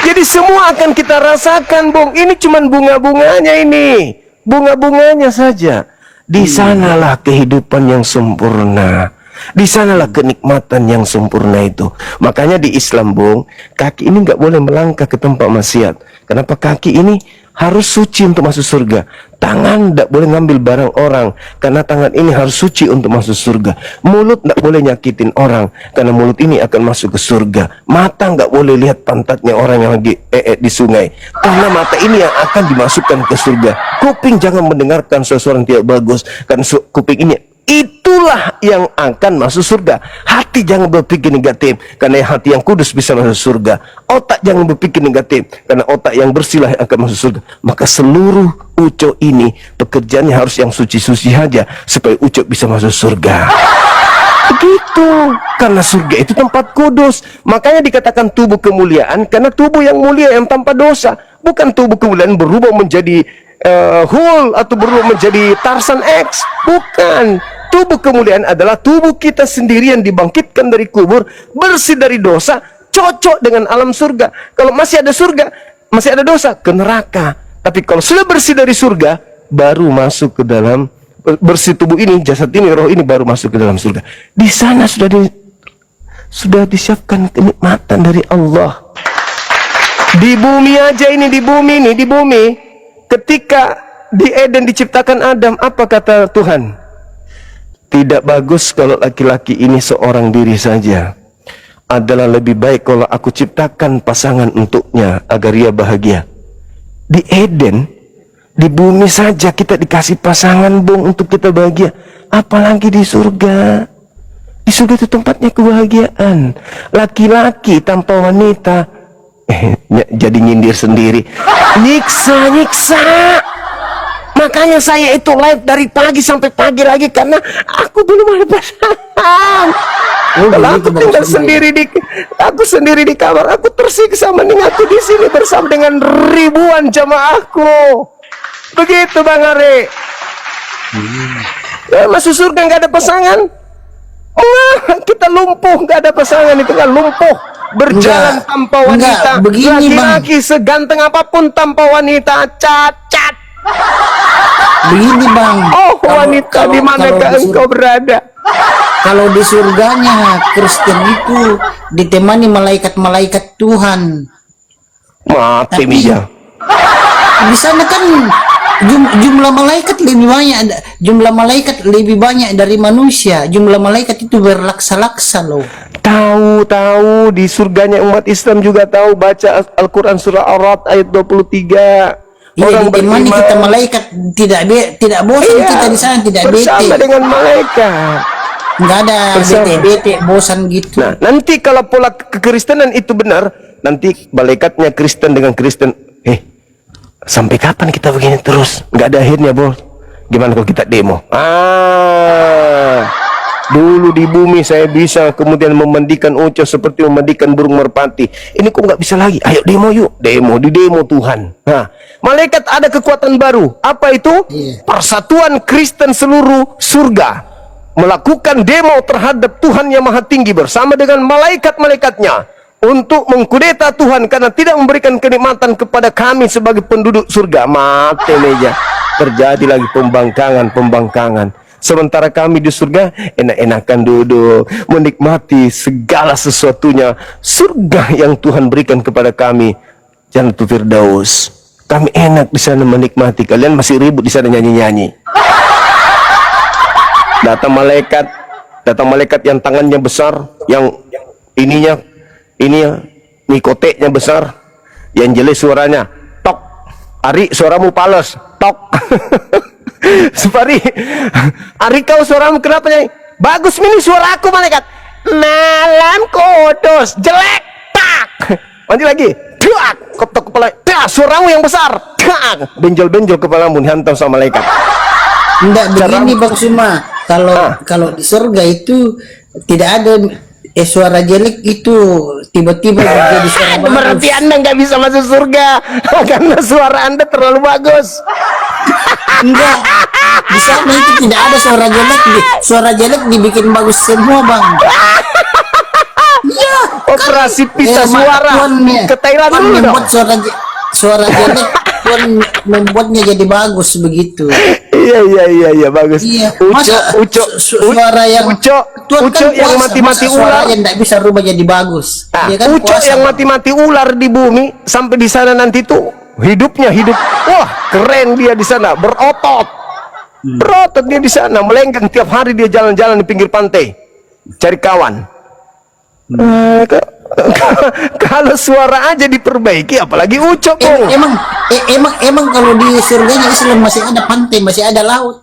Jadi semua akan kita rasakan, Bung. Ini cuman bunga-bunganya ini. Bunga-bunganya saja. Di sanalah kehidupan yang sempurna. Di sanalah kenikmatan yang sempurna itu. Makanya di Islam, Bung, kaki ini nggak boleh melangkah ke tempat maksiat. Kenapa? Kaki ini harus suci untuk masuk surga. Tangan tidak boleh ngambil barang orang, karena tangan ini harus suci untuk masuk surga. Mulut tidak boleh nyakitin orang, karena mulut ini akan masuk ke surga. Mata nggak boleh lihat pantatnya orang yang lagi di sungai, karena mata ini yang akan dimasukkan ke surga. Kuping jangan mendengarkan sesuatu yang tidak bagus, karena kuping ini itulah yang akan masuk surga. Hati jangan berpikir negatif, karena hati yang kudus bisa masuk surga. Otak jangan berpikir negatif, karena otak yang bersihlah yang akan masuk surga. Maka seluruh ucok ini pekerjaannya harus yang suci-suci saja, supaya ucok bisa masuk surga. Begitu, karena surga itu tempat kudus. Makanya dikatakan tubuh kemuliaan, karena tubuh yang mulia yang tanpa dosa. Bukan tubuh kemuliaan berubah menjadi Hulk atau berubah menjadi Tarzan X. Bukan. Tubuh kemuliaan adalah tubuh kita sendiri yang dibangkitkan dari kubur, bersih dari dosa, cocok dengan alam surga. Kalau masih ada surga, masih ada dosa, ke neraka. Tapi kalau sudah bersih dari surga, baru masuk ke dalam, bersih tubuh ini, jasad ini, roh ini, baru masuk ke dalam surga. Di sana sudah disiapkan kenikmatan dari Allah. Di bumi aja ini, di bumi. Ketika di Eden diciptakan Adam, apa kata Tuhan? Tidak bagus kalau laki-laki ini seorang diri saja. Adalah lebih baik kalau aku ciptakan pasangan untuknya agar ia bahagia. Di Eden, di bumi saja kita dikasih pasangan, Bung, untuk kita bahagia. Apalagi di surga. Di surga itu tempatnya kebahagiaan. Laki-laki tanpa wanita, jadi nyindir sendiri. Nyiksa. Makanya saya itu live dari pagi sampai pagi lagi, karena aku belum ada pasangan. Oh, Kalau begitu, aku Bang tinggal Suma, sendiri di kamar, aku tersiksa mending aku di sini bersama dengan ribuan jamaahku. Begitu Bang Are. Masuk surga nggak ada pasangan. Kita lumpuh, nggak ada pasangan, itu kan lumpuh. Berjalan Enggak, tanpa enggak, wanita. begini, Bang. Laki-laki seganteng apapun tanpa wanita, cacat. Begini Bang. Oh Kalau- wanita, kalau- di manakah kalau di engkau berada? Kalau di surganya Kristen itu ditemani malaikat-malaikat Tuhan. Mati Tapi- Mija. Di sana kan jumlah malaikat lebih banyak, jumlah malaikat lebih banyak dari manusia. Jumlah malaikat itu berlaksa-laksa loh. Tahu di surganya umat Islam juga tahu, baca Al-Quran surah Ar-Ra'd ayat 23. Iya, Orang ditemani beriman, kita malaikat, tidak bosan iya, kita di sana, tidak bersama bete. dengan malaikat. Nggak ada Bersama. bete bosan gitu. Nah, nanti kalau pola kekristenan itu benar, nanti malaikatnya Kristen dengan Kristen, sampai kapan kita begini terus? Nggak ada akhirnya, bos. Gimana kalau kita demo? Dulu di bumi saya bisa kemudian memandikan Uco seperti memandikan burung merpati. Ini kok nggak bisa lagi? Ayo demo yuk. Di demo Tuhan. Nah, malaikat ada kekuatan baru. Apa itu? Iya. Persatuan Kristen seluruh surga melakukan demo terhadap Tuhan yang Maha Tinggi bersama dengan malaikat-malaikatnya untuk mengkudeta Tuhan karena tidak memberikan kenikmatan kepada kami sebagai penduduk surga. Mati meja. Terjadi lagi pembangkangan. Sementara kami di surga enak-enakan duduk menikmati segala sesuatunya surga yang Tuhan berikan kepada kami. Jannatul Firdaus. Kami enak di sana menikmati. Kalian masih ribut di sana nyanyi-nyanyi. Datang malaikat yang tangannya besar, yang ininya nikoteknya besar, yang jelas suaranya tok. Ari, suaramu pales, tok. Supari, Ari kau suaramu kenapa nyanyi? Bagus ini suara aku malaikat. Malam kudus, jelek, tak. Lanjut lagi, tak. Ketok kepala, tak. Suaramu yang besar, tak. Benjol-benjol kepalamu dihantam sama malaikat. Enggak begini Bang Suma. Kalau di surga itu tidak ada suara jelek itu tiba-tiba jadi suara bagus. Berarti Anda nggak bisa masuk surga karena suara Anda terlalu bagus. Enggak. Di sana itu tidak ada suara jelek. Suara jelek dibikin bagus semua Bang. Iya. Operasi pita suara ke Thailand Tuhan dulu dong. membuat suara jelek Tuhan membuatnya jadi bagus begitu. Iya bagus. Iya. Uco Suara yang Tuhan Uco yang kuasa, mati-mati masa ular. suaranya tidak bisa rubah jadi bagus. Nah, Dia kan Uco kuasa, yang Bang. mati-mati ular di bumi sampai di sana nanti tuh hidupnya hidup. Wah, keren dia di sana, berotot. Berotot dia di sana, melenggang tiap hari dia jalan-jalan di pinggir pantai. Cari kawan. Kalau suara aja diperbaiki apalagi Uco, Bung. Emang kalau di surganya Islam masih ada pantai, masih ada laut.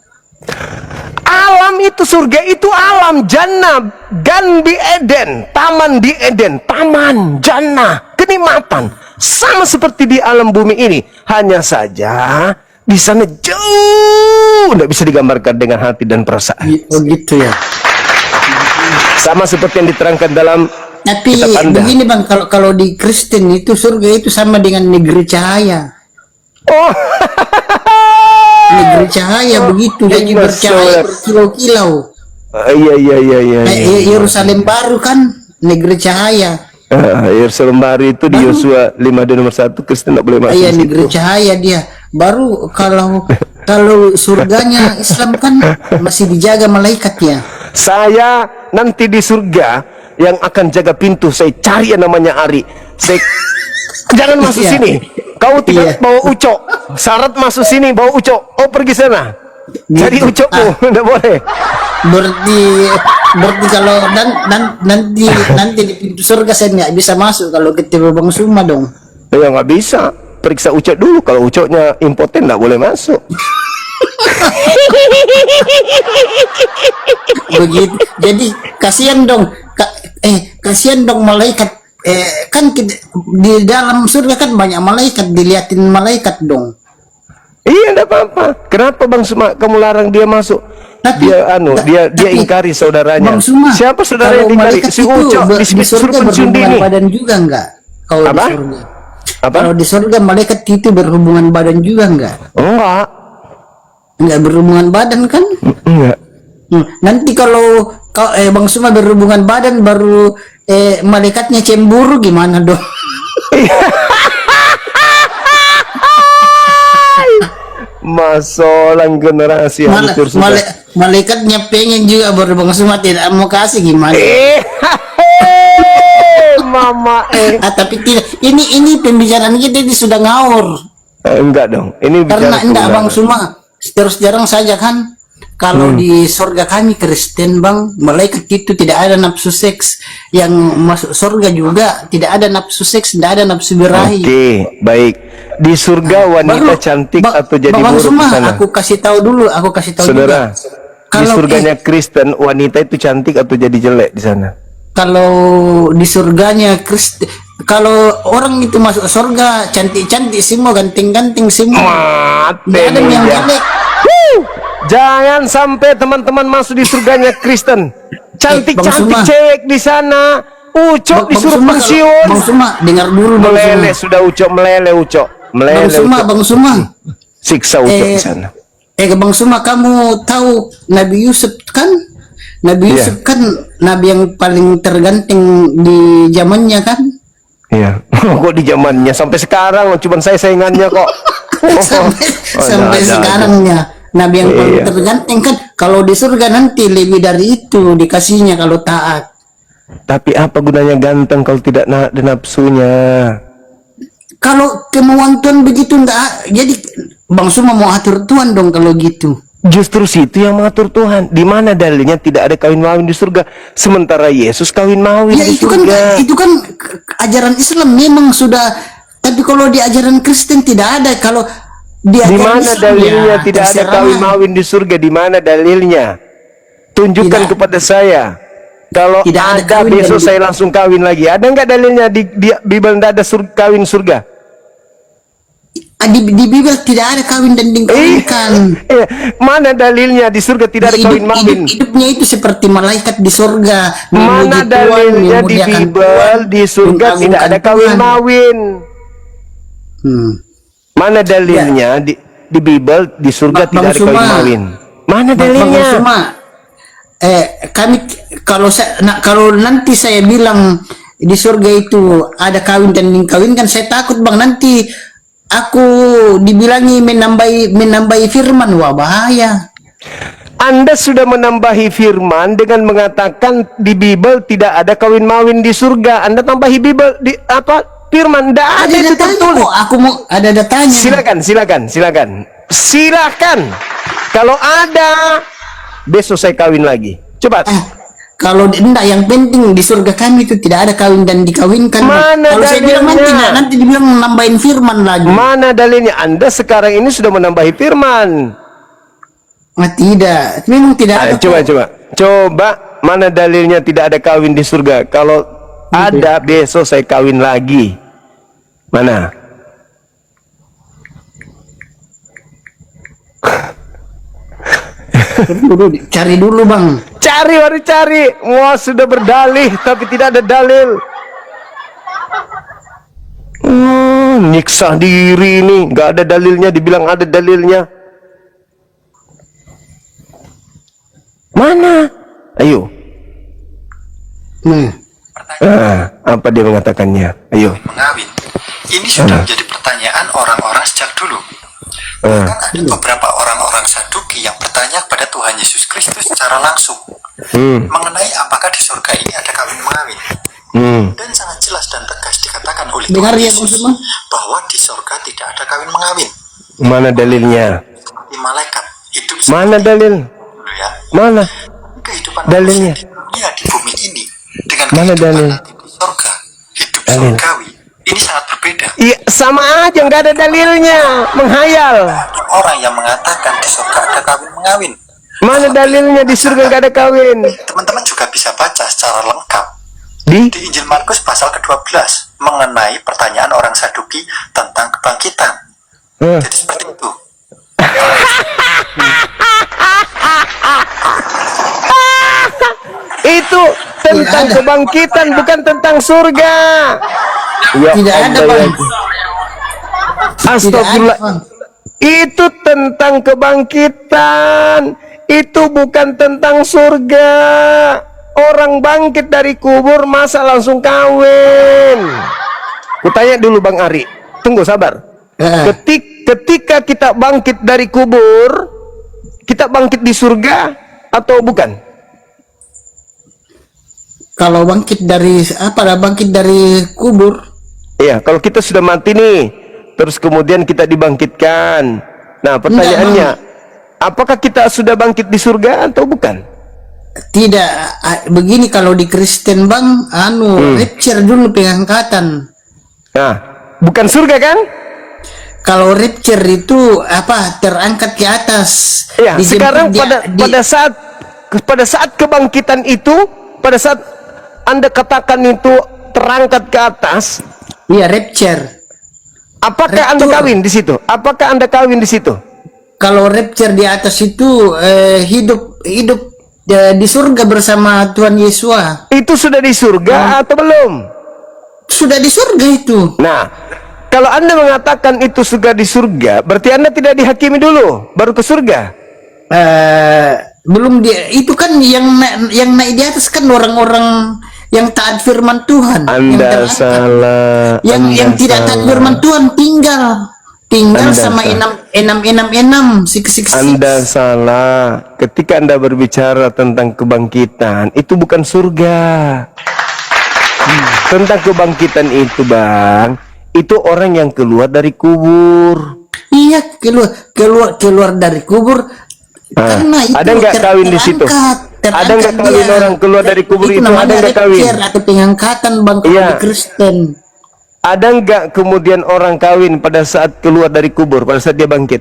Alam itu surga itu alam jannah, gan di Eden, taman di Eden, taman jannah, kenikmatan sama seperti di alam bumi ini. Hanya saja di sana jauh tidak bisa digambarkan dengan hati dan perasaan. Oh gitu ya. Sama seperti yang diterangkan dalam Tapi kitab Anda. begini Bang, kalau di Kristen itu surga itu sama dengan negeri cahaya. Oh, Negeri cahaya begitu, jadi bercahaya berkilau-kilau. iya. Kayak Yerusalem baru kan negeri cahaya. Yerusalem baru itu di Yosua 5 nomor 1 Kristen tidak boleh masuk. Iya, di situ. negeri cahaya dia. Baru kalau surganya Islam kan masih dijaga malaikatnya. Saya nanti di surga yang akan jaga pintu, saya cari yang namanya Ari. Saya jangan masuk Iya. sini. Kau tidak Iya. bawa Uco. Syarat masuk sini bawa Uco. Oh pergi sana. Cari Gitu. Ucoku, tidak boleh. Berarti kalau nanti di pintu surga saya nggak bisa masuk kalau ketemu Bang Suma dong. Ya nggak bisa. Periksa Uco dulu. Kalau Ucoknya impoten nggak boleh masuk. Begitu. Jadi kasihan dong. Kasihan dong malaikat. Kan di dalam surga kan banyak malaikat, diliatin malaikat dong. Iya, enggak apa-apa. Kenapa Bang Suma kamu larang dia masuk? Tapi dia ingkari saudaranya. Bang Suma, Siapa saudara yang kalau ingkari? malaikat Si itu Ucok di disuruh surga pensiun berhubungan dini. badan juga enggak? Kalau Apa? di surga. Apa? Kalau di surga malaikat itu berhubungan badan juga enggak? Enggak. Enggak berhubungan badan kan? Enggak. Nanti kalau Bang Suma berhubungan badan baru malaikatnya cemburu gimana dong? Masolang generasi hancur sudah. Malaikatnya pengen juga baru Bang Suma tidak mau kasih gimana? Mama Tapi tidak. Ini pembicaraan kita ini sudah ngawur. enggak dong. Ini Karena bicara enggak Bang kebenaran. Suma terus jarang saja kan kalau di surga kami Kristen Bang, malaikat itu tidak ada nafsu seks, yang masuk surga juga tidak ada nafsu seks, tidak ada nafsu birahi. Oke, baik. Di surga wanita cantik atau jadi Bang buruk Suma, di sana? aku kasih tahu dulu Saudara, juga. di Kalau surganya Kristen wanita itu cantik atau jadi jelek di sana? kalau di surganya Kristen, kalau orang itu masuk surga cantik-cantik semua, ganteng-ganteng semua. Mati Tidak ada yang ya. jelek. Jangan sampai teman-teman masuk di surganya Kristen. Cantik-cantik Suma. cewek di sana. Ucok disuruh Suma, pensiun. Bang Suma, dengar dulu Bang Suma. Meleleh sudah Ucok, meleleh Ucok. Meleleh Bang Suma, Ucok. Bang Suma. Siksa Ucok di sana. Bang Suma, kamu tahu Nabi Yusuf kan? Nabi Yusuf kan nabi yang paling terganteng di zamannya kan? Iya. Kok di zamannya sampai sekarang cuma saya saingannya kok. sampai sekarangnya nabi yang paling terganteng kan. Kalau di surga nanti lebih dari itu dikasihnya kalau taat. Tapi apa gunanya ganteng kalau tidak ada nafsunya? Kalau kemauan Tuhan begitu enggak, jadi Bang Suma mau atur Tuhan dong kalau gitu. Justru situ yang mengatur Tuhan. Di mana dalilnya tidak ada kawin mawin di surga, sementara Yesus kawin mawin Ya di itu kan surga. ajaran Islam memang sudah, tapi kalau di ajaran Kristen tidak ada. Kalau di Di ajaran mana Islam, dalilnya ya, tidak ada terserah. kawin mawin di surga? Di mana dalilnya? Tunjukkan Tidak. kepada saya. Kalau Tidak ada ada, kawin besok dan- saya langsung kawin lagi. Ada nggak dalilnya di Bible tidak ada kawin surga? Di Bibel tidak ada kawin dan dikawinkan. Mana dalilnya di surga tidak ada kawin mawin? Hidupnya itu seperti malaikat di surga. Mana memuji Tuhan, dalilnya di memuliakan Bible Tuhan, di surga tidak mengagungkan ada kawin Tuhan. mawin? Hmm. Mana dalilnya di Bible di surga Bang tidak ada kawin Suma. mawin? Mana Bang dalilnya? Suma, kami kalau nanti saya bilang di surga itu ada kawin dan dikawinkan, saya takut Bang nanti aku dibilangi menambahi firman. Wah, bahaya. Anda sudah menambahi firman dengan mengatakan di Bible tidak ada kawin mawin di surga. Anda tambahi Bible di apa? Firman tidak ada itu datanya tertulis. kok, aku mau ada datanya. Silakan. Kalau ada, besok saya kawin lagi. Coba. Kalau enggak, yang penting di surga kami itu tidak ada kawin dan dikawinkan. Mana Kalau saya bilang dalilnya? nanti dibilang nambahin firman lagi. Mana dalilnya? Anda sekarang ini sudah menambahi firman. Tidak, memang tidak ada. Coba. Mana dalilnya tidak ada kawin di surga? Kalau ada, besok saya kawin lagi. Mana? Cari dulu Bang. Cari. Wah, sudah berdalih tapi tidak ada dalil. Nyiksa diri ini, nggak ada dalilnya, dibilang ada dalilnya. Mana? Ayo. Apa dia mengatakannya? Ayo. Mengawin. Ini sudah menjadi pertanyaan orang-orang sejak dulu. Bahkan ada beberapa orang-orang Saduki yang bertanya kepada Tuhan Yesus Kristus secara langsung mengenai apakah di surga ini ada kawin mengawin. Dan sangat jelas dan tegas dikatakan oleh Dengar Tuhan ya, Yesus Bang Suma. bahwa di surga tidak ada kawin mengawin. Mana dalilnya? Di malaikat hidup Mana seperti dalil? dulu ya. Mana? Kehidupan Dalilnya? manusia di dunia di bumi ini dengan Mana kehidupan dalil? nanti di surga, hidup Dalil. surgawi ini sangat berbeda. Iya, sama aja, nggak ada dalilnya, menghayal. Ada orang yang mengatakan di surga ada kawin mengawin. Mana dalilnya di surga nggak ada kawin? Teman-teman juga bisa baca secara lengkap Di di Injil Markus pasal ke-12 mengenai pertanyaan orang Saduki tentang kebangkitan. Jadi seperti itu. Itu tentang Tidak ada. kebangkitan, bukan tentang surga. Ya Tidak ada, Allah, Bang. ya. Tidak ada, Astagfirullah. Bang. Itu tentang kebangkitan. Itu bukan tentang surga. Orang bangkit dari kubur masa langsung kawin? Kutanya dulu Bang Ari. Tunggu sabar. Ketika kita bangkit dari kubur, kita bangkit di surga atau bukan? Kalau bangkit dari apa? Bangkit dari kubur. Iya, kalau kita sudah mati nih, terus kemudian kita dibangkitkan. Nah, pertanyaannya, apakah kita sudah bangkit di surga atau bukan? Tidak, begini kalau di Kristen Bang, rapture dulu pengangkatan. Nah, bukan surga kan? Kalau rapture itu apa? Terangkat ke atas. Iya, Dijemput sekarang dia- pada saat kebangkitan itu, pada saat Anda katakan itu terangkat ke atas, Iya, rapture. apakah Anda Rapture. kawin di situ? Apakah Anda kawin di situ? Kalau rapture di atas itu hidup di surga bersama Tuhan Yesus. Itu sudah di surga atau belum? Sudah di surga itu. Nah, kalau Anda mengatakan itu sudah di surga, berarti Anda tidak dihakimi dulu, baru ke surga. Belum dia itu kan yang naik di atas kan orang-orang yang taat firman Tuhan. Yang Anda terangkat. salah. Yang tidak taat firman Tuhan tinggal Anda sama enam Anda salah. Ketika Anda berbicara tentang kebangkitan, itu bukan surga. Tentang kebangkitan itu, Bang, itu orang yang keluar dari kubur. Iya, keluar dari kubur. Karena itu ada nggak kawin di situ? Ada nggak kawin dia. orang keluar dari kubur itu? Ada namanya nggak kawin? rapture atau pengangkatan Bang kalau Iya. di Kristen. Ada nggak kemudian orang kawin pada saat keluar dari kubur, pada saat dia bangkit?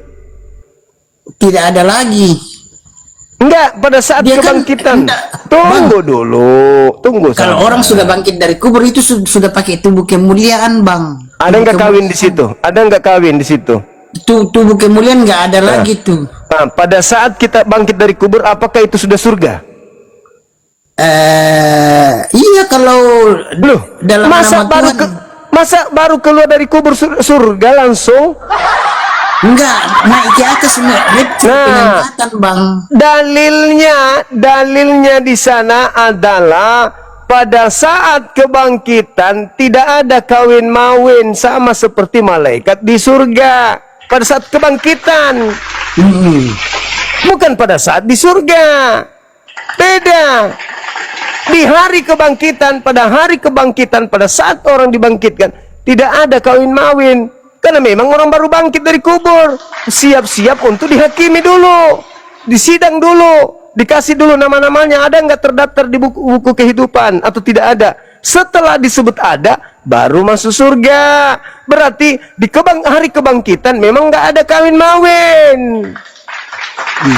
Tidak ada lagi. Enggak, pada saat Dia kan- kebangkitan. enggak. Tunggu dulu, tunggu. Kalau orang sudah bangkit dari kubur itu sudah pakai tubuh kemuliaan, Bang. Ada nggak kawin di situ? Ada nggak kawin di situ? Tubuh kemuliaan nggak ada lagi tuh. Nah, pada saat kita bangkit dari kubur, apakah itu sudah surga? Iya kalau Loh, dalam masa nama baru Tuhan. masa baru keluar dari kubur surga langsung? Enggak, naik ke atas rapture Nah. pengangkatan, Bang. Dalilnya di sana adalah pada saat kebangkitan tidak ada kawin mawin sama seperti malaikat di surga. Pada saat kebangkitan, bukan pada saat di surga. Beda. Di hari kebangkitan, pada saat orang dibangkitkan, tidak ada kawin mawin. Karena memang orang baru bangkit dari kubur, siap-siap untuk dihakimi dulu, disidang dulu, dikasih dulu nama-namanya, ada nggak terdaftar di buku kehidupan atau tidak ada. Setelah disebut ada, baru masuk surga. Berarti di hari kebangkitan memang nggak ada kawin mawin,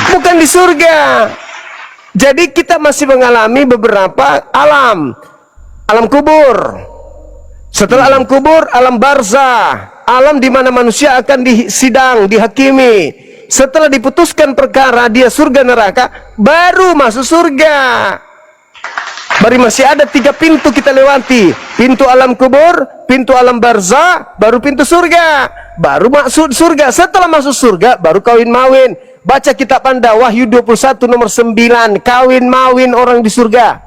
bukan di surga. Jadi kita masih mengalami beberapa alam kubur. Setelah alam kubur, alam barzah, alam di mana manusia akan disidang, dihakimi. Setelah diputuskan perkara dia surga neraka, baru masuk surga. Baru masih ada 3 pintu kita lewati. Pintu alam kubur, pintu alam barzah, baru pintu surga. Baru masuk surga. Setelah masuk surga, baru kawin mawin. Baca kitab Anda, Wahyu 21 nomor 9. Kawin mawin orang di surga.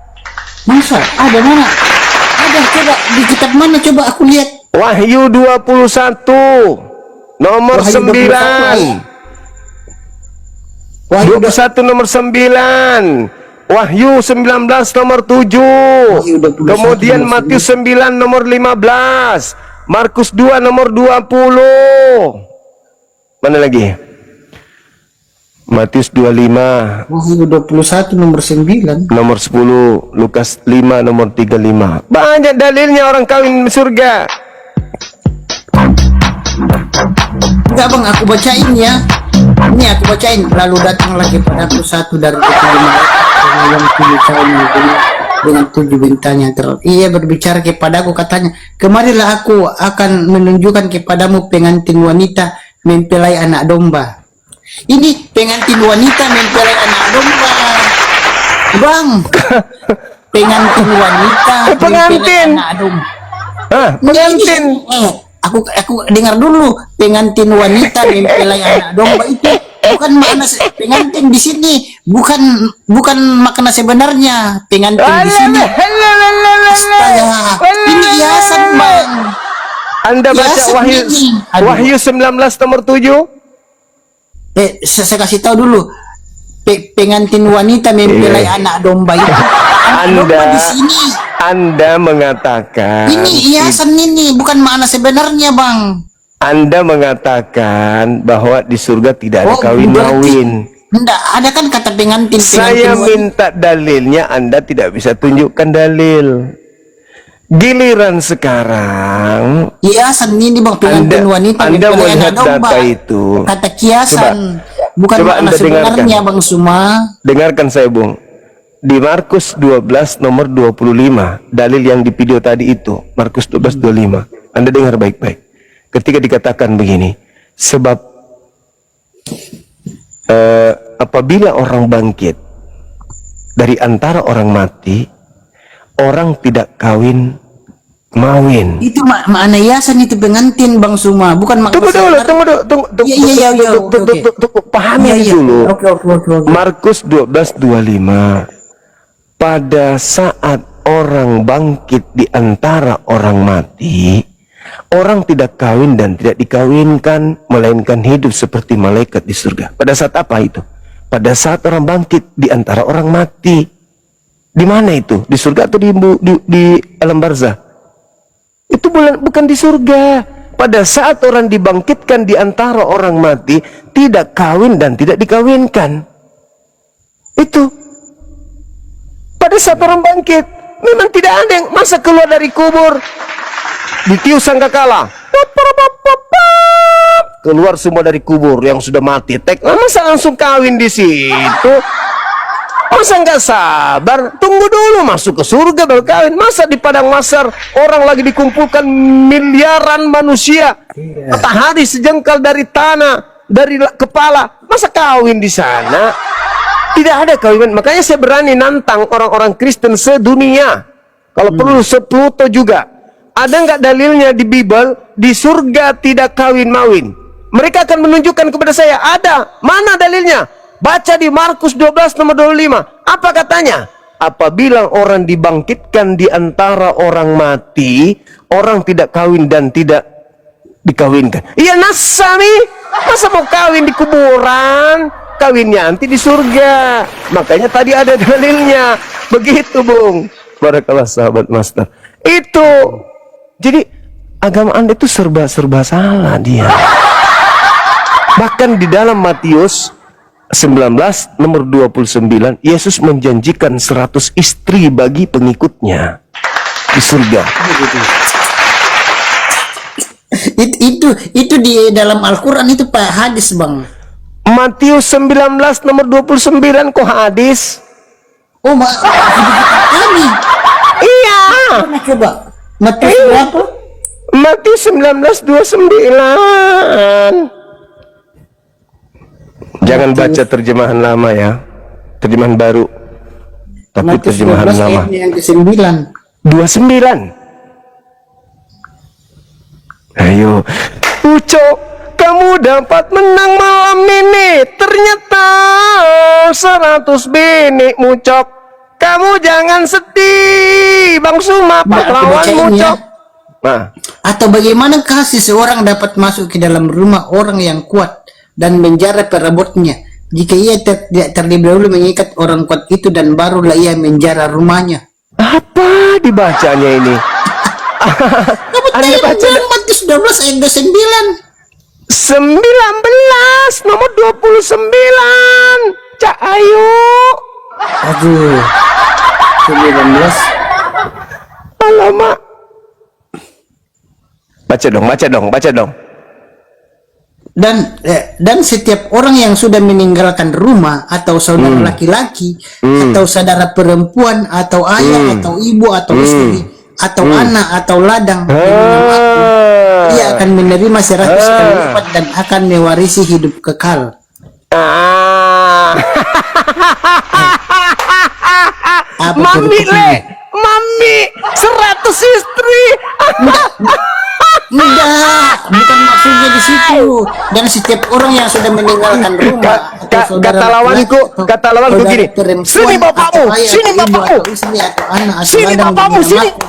Masa? Ada mana? Ada, coba di kitab mana? Coba aku lihat. Wahyu 21 nomor Wahyu 9. 21 nomor 9. Wahyu 19 nomor 7. Wahyu 21 Kemudian nomor Matius 9 nomor 15. Markus 2 nomor 20. Mana lagi? Matius 25 Wahyu 21 nomor 9. nomor 10. Lukas 5 nomor 35. Banyak dalilnya orang kawin surga. Enggak, Bang, aku bacain ya. Ini aku bacain. Lalu datanglah kepadaku satu dari ketujuh malaikat yang 7 tahun dengan 7 bintangnya. Ia berbicara kepadaku, katanya, kemarilah, aku akan menunjukkan kepadamu pengantin wanita mempelai anak domba. Ini pengantin wanita mempelai anak domba. Bang. Pengantin wanita Pengantin. mempelai anak domba. Ah, pengantin. Aku dengar dulu, pengantin wanita mempelai anak domba itu bukan makna pengantin di sini, bukan makna sebenarnya pengantin di sini. Astaga, ini hiasan, Bang. Anda baca Hiasan Wahyu ini. Aduh. Wahyu 19 nomor 7. Saya kasih tahu dulu. Pengantin wanita mempelai anak domba itu. Anak domba di sini. Anda mengatakan Ini hiasan ini, bukan makna sebenarnya, Bang. Anda mengatakan bahwa di surga tidak ada Oh, kawin-mawin. Enggak, ada kan kata pengantin. Saya wanita. minta dalilnya, Anda tidak bisa tunjukkan dalil. Giliran sekarang Kiasan ini, Bang, pengantin wanita Anda mempelai melihat anak domba. data itu. Kata kiasan, bukan coba makna Anda sebenarnya, dengarkan. Bang Suma. Dengarkan saya, Bung. Di Markus 12 nomor 25, dalil yang di video tadi itu, Markus 12 25. Anda dengar baik-baik. Ketika dikatakan begini, sebab apabila orang bangkit dari antara orang mati, orang tidak kawin mawin. Itu makna hiasan itu pengantin, Bang Suma, bukan makna Tunggu dulu, Iya, oke. pahami dulu. Oke. Markus 12:25. Pada saat orang bangkit di antara orang mati, orang tidak kawin dan tidak dikawinkan, melainkan hidup seperti malaikat di surga. Pada saat apa itu? Pada saat orang bangkit di antara orang mati. Di mana itu? Di surga atau di alam barzah? Itu bukan di surga. Pada saat orang dibangkitkan di antara orang mati, tidak kawin dan tidak dikawinkan. Itu pada saat orang bangkit, memang tidak ada yang masa keluar dari kubur ditiup sangkakala, keluar semua dari kubur yang sudah mati, masa langsung kawin di situ? Masa nggak sabar? Tunggu dulu masuk ke surga baru kawin. Masa di padang mahsyar orang lagi dikumpulkan miliaran manusia, matahari sejengkal dari tanah, dari kepala, masa kawin di sana? Tidak ada kawin. Makanya saya berani nantang orang-orang Kristen sedunia, kalau perlu se-Pluto juga. Ada nggak dalilnya di Bible di surga tidak kawin mawin? Mereka akan menunjukkan kepada saya. Ada. Mana dalilnya? Baca di Markus 12 nomor 25. Apa katanya? Apabila orang dibangkitkan di antara orang mati, orang tidak kawin dan tidak dikawinkan. Iya, nasami. Masa mau kawin di kuburan? Kawinnya nanti di surga. Makanya tadi ada dalilnya. Begitu, Bung. Barakallah sahabat master. Itu. Jadi agama Anda itu serba-serba salah dia. Bahkan di dalam Matius 19 nomor 29, Yesus menjanjikan 100 istri bagi pengikutnya di surga. Itu di dalam Al-Quran itu Pak, hadis, Bang. Matius 19 nomor 29 kok hadis? Oh, kami. Iya. Pernah coba. Matius berapa? Matius 19:29. Jangan baca terjemahan lama ya. Terjemahan baru. Tapi Matius terjemahan 12 lama. ayat yang ke-9. 29. Ayo. Ucok, kamu dapat menang malam ini. Ternyata 100 binik mucok. Kamu jangan sedih, Bang Suma, pahlawan mucok. Nah, Atau bagaimana kasih seorang dapat masuk ke dalam rumah orang yang kuat dan menjara perabotnya jika ia tidak terlebih dahulu mengikat orang kuat itu dan barulah ia menjara rumahnya. apa dibacanya ini? Anda baca Matius 12 ayat 29. 19 nomor 29. Cak Ayu. Aduh. 19. Alamak. Baca dong. Dan setiap orang yang sudah meninggalkan rumah atau saudara laki-laki atau saudara perempuan atau ayah atau ibu atau istri atau anak atau ladang dia akan menerima 100 kali lipat dan akan mewarisi hidup kekal. Ah. Apa Mami berikutnya? Mami 100 istri. Enggak, bukan maksudnya di situ. Dan setiap orang yang sudah meninggalkan rumah atau saudara Kata lawanku, laki-laki atau kata lawanku saudara gini, perempuan sini bapakmu, atau ayah sini atau ibu bapakmu, atau istri atau anak atau sini ladang bapakmu, demi sini. namaku,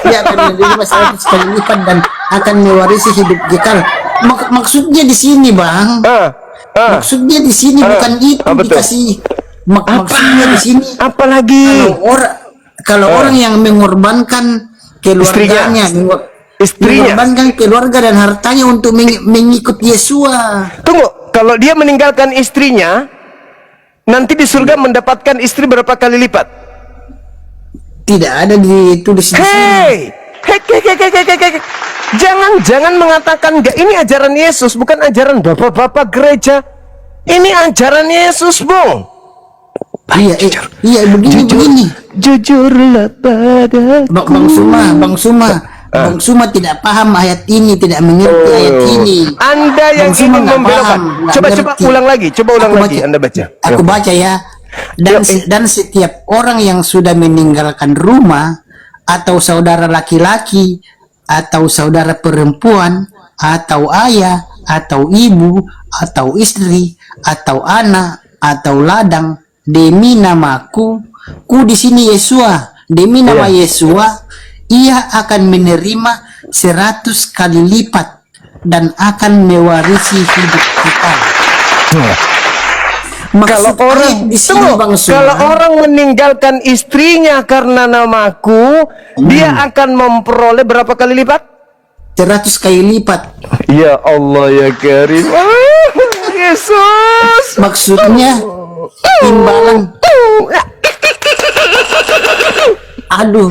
dia akan menerima 100 kali lipat dan akan mewarisi hidup kekal. Maksudnya di sini, Bang. Maksudnya di sini bukan itu Apa tuh? dikasih. Maksudnya di sini Apalagi kalau orang yang mengorbankan keluarganya, Istrinya. mengorbankan keluarga dan hartanya untuk mengikut Yesua. Tunggu, kalau dia meninggalkan istrinya, nanti di surga mendapatkan istri berapa kali lipat? Tidak ada ditulis di sini. Hei, jangan mengatakan enggak. Ini ajaran Yesus, bukan ajaran bapak-bapak gereja. Ini ajaran Yesus, Bung. Iya, begini. Jujurlah pada Bang Suma tidak paham ayat ini, tidak mengerti ayat ini. Anda yang Bang Suma ingin nggak membelokkan. paham, nggak Coba ngerti. ulang lagi, Aku baca. Anda baca. Aku baca ya. Dan setiap orang yang sudah meninggalkan rumah atau saudara laki-laki atau saudara perempuan atau ayah atau ibu atau istri atau anak atau ladang demi namaku, di sini Yesua, demi nama Yesua, ia akan menerima 100 kali lipat dan akan mewarisi hidup kita. Kalau orang di sini, Bang Suma, kalau orang meninggalkan istrinya karena namaku, dia akan memperoleh berapa kali lipat? 100 kali lipat. Ya Allah ya Karim. Yesus. Maksudnya imbalan. Aduh,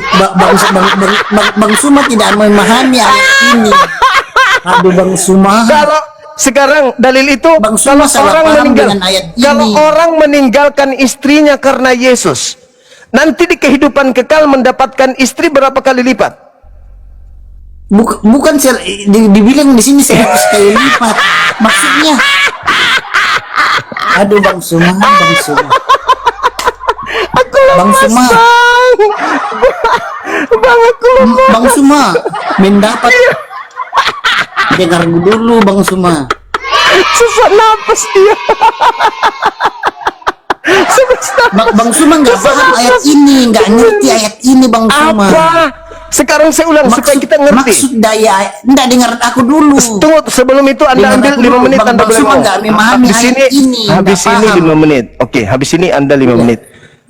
Bang Suma tidak memahami ayat ini. Aduh, Bang Suma. Kalau sekarang dalil itu, Bang Suma salah paham dengan ayat ini. kalau orang meninggalkan istrinya karena Yesus, nanti di kehidupan kekal mendapatkan istri berapa kali lipat? Bukan dibilang di sini 100 kali lipat. Maksudnya, aduh, Bang Suma. Aku lemas, Bang Suma mendapat. Dengar dulu, Bang Suma. Sesak napas dia. Bang Suma nggak paham ayat ini, nggak ngerti ayat ini, Bang Suma. Apa? Sekarang saya ulang supaya kita ngerti. Maksud daya, enggak dengar aku dulu. Tunggu, sebelum itu Anda Dengar ambil aku 5 dulu. menit. Bang Anda boleh Suma ngomong. nggak memahami Habis ayat ini, habis nggak ini paham. 5 menit. Oke, habis ini Anda 5 menit.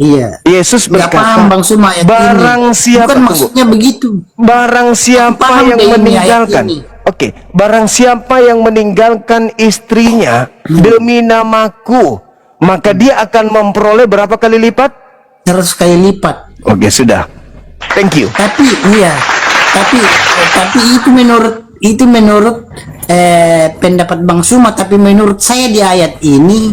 Iya. Yesus Nggak berkata, paham, Bang Suma, ayat barang ini. siapa, Bukan tunggu. maksudnya begitu. Barang siapa paham yang deh ini meninggalkan, ayat ini. oke, barang siapa yang meninggalkan istrinya demi namaku, maka dia akan memperoleh berapa kali lipat? 100 kali lipat. Oke, sudah. Thank you. Tapi itu menurut pendapat Bang Suma. Tapi menurut saya di ayat ini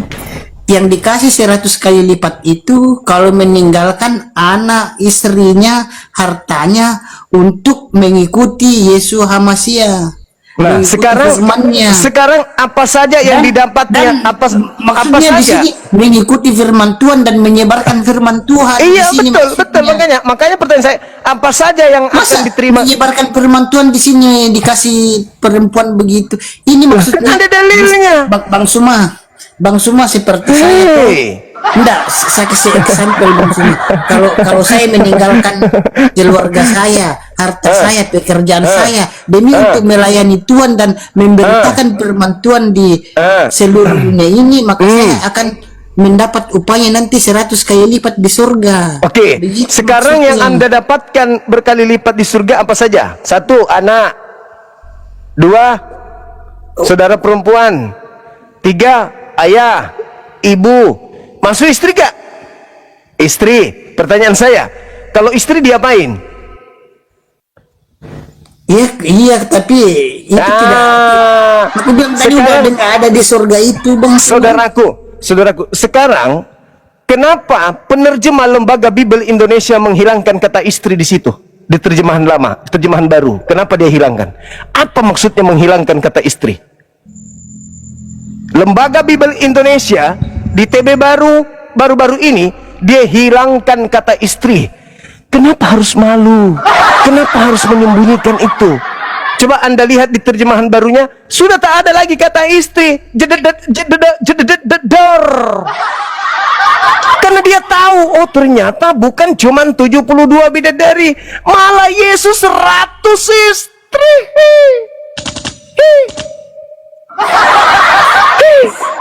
yang dikasih 100 kali lipat itu kalau meninggalkan anak, istrinya, hartanya untuk mengikuti Yesus Hamasiah. Nah, Mengikuti firman-Nya. sekarang apa saja yang didapatnya? Apa maksudnya di saja? sini mengikuti firman Tuhan dan menyebarkan firman Tuhan. Iya, di sini betul. maksudnya. Makanya pertanyaan saya, apa saja yang Masa akan diterima? menyebarkan firman Tuhan di sini dikasih perempuan begitu? Ini maksudnya Ada dalilnya. Bang Suma seperti saya tuh. Enggak, saya kasih example Bang Suma. Kalau saya meninggalkan keluarga saya, harta saya, pekerjaan saya demi untuk melayani Tuhan dan memberitakan firman Tuhan di seluruh dunia ini, maka saya akan mendapat upahnya nanti 100 kali lipat di surga. Oke, Begitu sekarang yang maksudnya. Anda dapatkan berkali lipat di surga apa saja? 1, anak. 2, saudara perempuan. 3, ayah, ibu. Masuk istri gak? Istri. Pertanyaan saya, kalau istri diapain? Iya, tapi itu tidak. Aku bilang tadi udah nggak ada di surga itu, Bang. Saudaraku, sekarang kenapa penerjemah Lembaga Bible Indonesia menghilangkan kata istri di situ? Di terjemahan lama, terjemahan baru. Kenapa dia hilangkan? Apa maksudnya menghilangkan kata istri? Lembaga Bible Indonesia di TB baru-baru ini dia hilangkan kata istri. Kenapa harus malu? Kenapa harus menyembunyikan itu? Coba Anda lihat di terjemahan barunya, sudah tak ada lagi kata istri. Jededor. Karena dia tahu, oh ternyata bukan cuma 72 bidadari, malah Yesus 100 istri.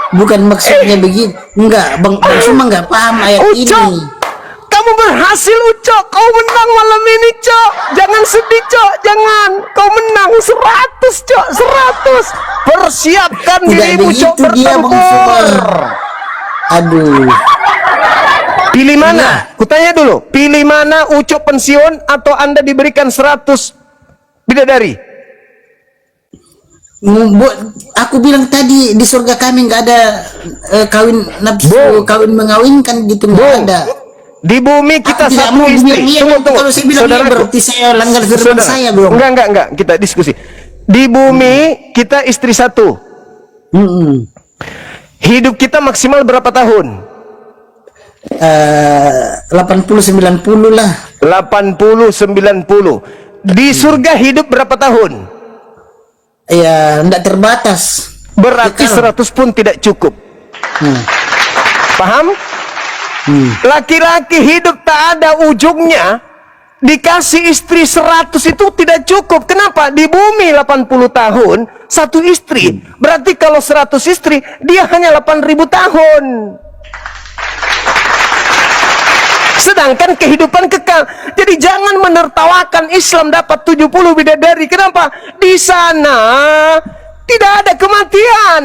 Bukan maksudnya begitu. Enggak, Bang Suma enggak paham ayat ini. Kamu berhasil, Ucok. Kau menang malam ini, Cok. Jangan sedih, Cok. Jangan. Kau menang 100, Cok. 100. Persiapkan dirimu, Cok, bertempur. Aduh. Pilih mana? Kutanya dulu. Pilih mana, Ucok pensiun atau Anda diberikan 100 bidadari? Aku bilang tadi di surga kami nggak ada kawin nafsu, kawin mengawinkan gitu, nggak ada. Di bumi kita tidak satu mau istri. tunggu. Kalau saya bilang iya, berarti saya langgar firman saya belum. Enggak. Kita diskusi. Di bumi kita istri satu. Hidup kita maksimal berapa tahun? 80-90 lah. 80-90. Di surga hidup berapa tahun? Ya, tidak terbatas. Berarti 100 pun tidak cukup. Paham? Laki-laki hidup tak ada ujungnya, dikasih istri 100 itu tidak cukup. Kenapa? Di bumi 80 tahun satu istri, berarti kalau 100 istri dia hanya 8.000 tahun. Sedangkan kehidupan kekal. Jadi jangan menertawakan Islam dapat 70 bidadari. Kenapa? Di sana tidak ada kematian.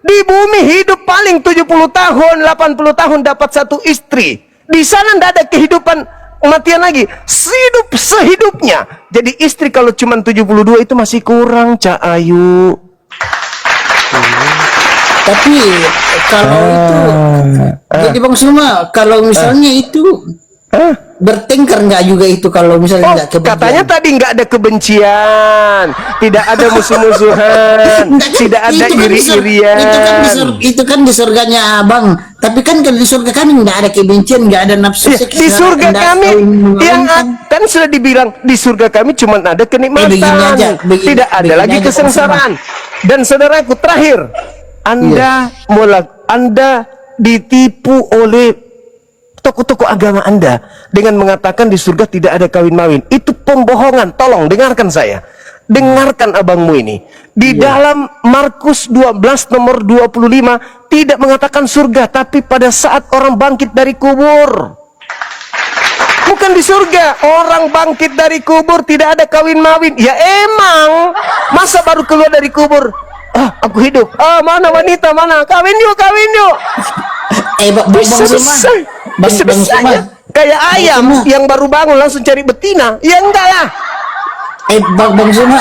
Di bumi hidup paling 70 tahun, 80 tahun dapat satu istri. Di sana tidak ada kehidupan kematian lagi. Hidup sehidupnya. Jadi istri kalau cuma 72 itu masih kurang, Cak Ayu. Tapi kalau itu jadi Bang Suma, kalau misalnya itu bertengkar nggak juga itu kalau misalnya nggak kebencian? Katanya tadi nggak ada kebencian, tidak ada musuh-musuhan, tidak ada iri-irian. Itu kan di surganya Abang. Tapi kan di surga kami nggak ada kebencian, nggak ada nafsu seks. Di surga kami yang kan sudah dibilang di surga kami cuma ada kenikmatan, tidak ada lagi kesengsaraan. Dan saudaraku terakhir, Anda ditipu oleh tokoh-tokoh agama Anda dengan mengatakan di surga tidak ada kawin-mawin. Itu pembohongan. Tolong dengarkan saya. Dengarkan abangmu ini. Di dalam Markus 12 nomor 25 tidak mengatakan surga, tapi pada saat orang bangkit dari kubur. Bukan di surga. Orang bangkit dari kubur tidak ada kawin-mawin. Ya emang. Masa baru keluar dari kubur? Aku hidup. Mana wanita, mana? Kawin yuk. Bisa kayak ayam yang baru bangun langsung cari betina. Ya enggak lah. Bang Suma,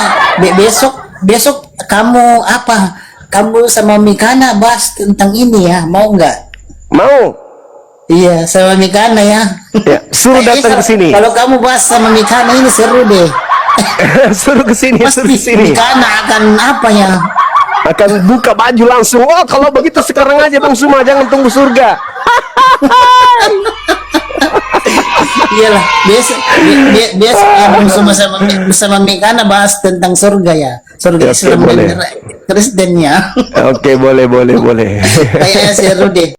besok kamu apa? Kamu sama Mikana bahas tentang ini ya, mau nggak? Mau. Iya, sama Mikana ya. Suruh datang ke sini. Kalau kamu bahas sama Mikana ini seru deh. Suruh ke sini, suruh ke sini. Mikana akan apa ya? Akan buka baju langsung. Oh, kalau begitu sekarang aja Bang Suma, jangan tunggu surga. Iyalah, biasa ya Bang Suma bersama Mikana bahas tentang surga ya. Surga Islam dan Kristennya. Oke, boleh. Kayaknya seru deh.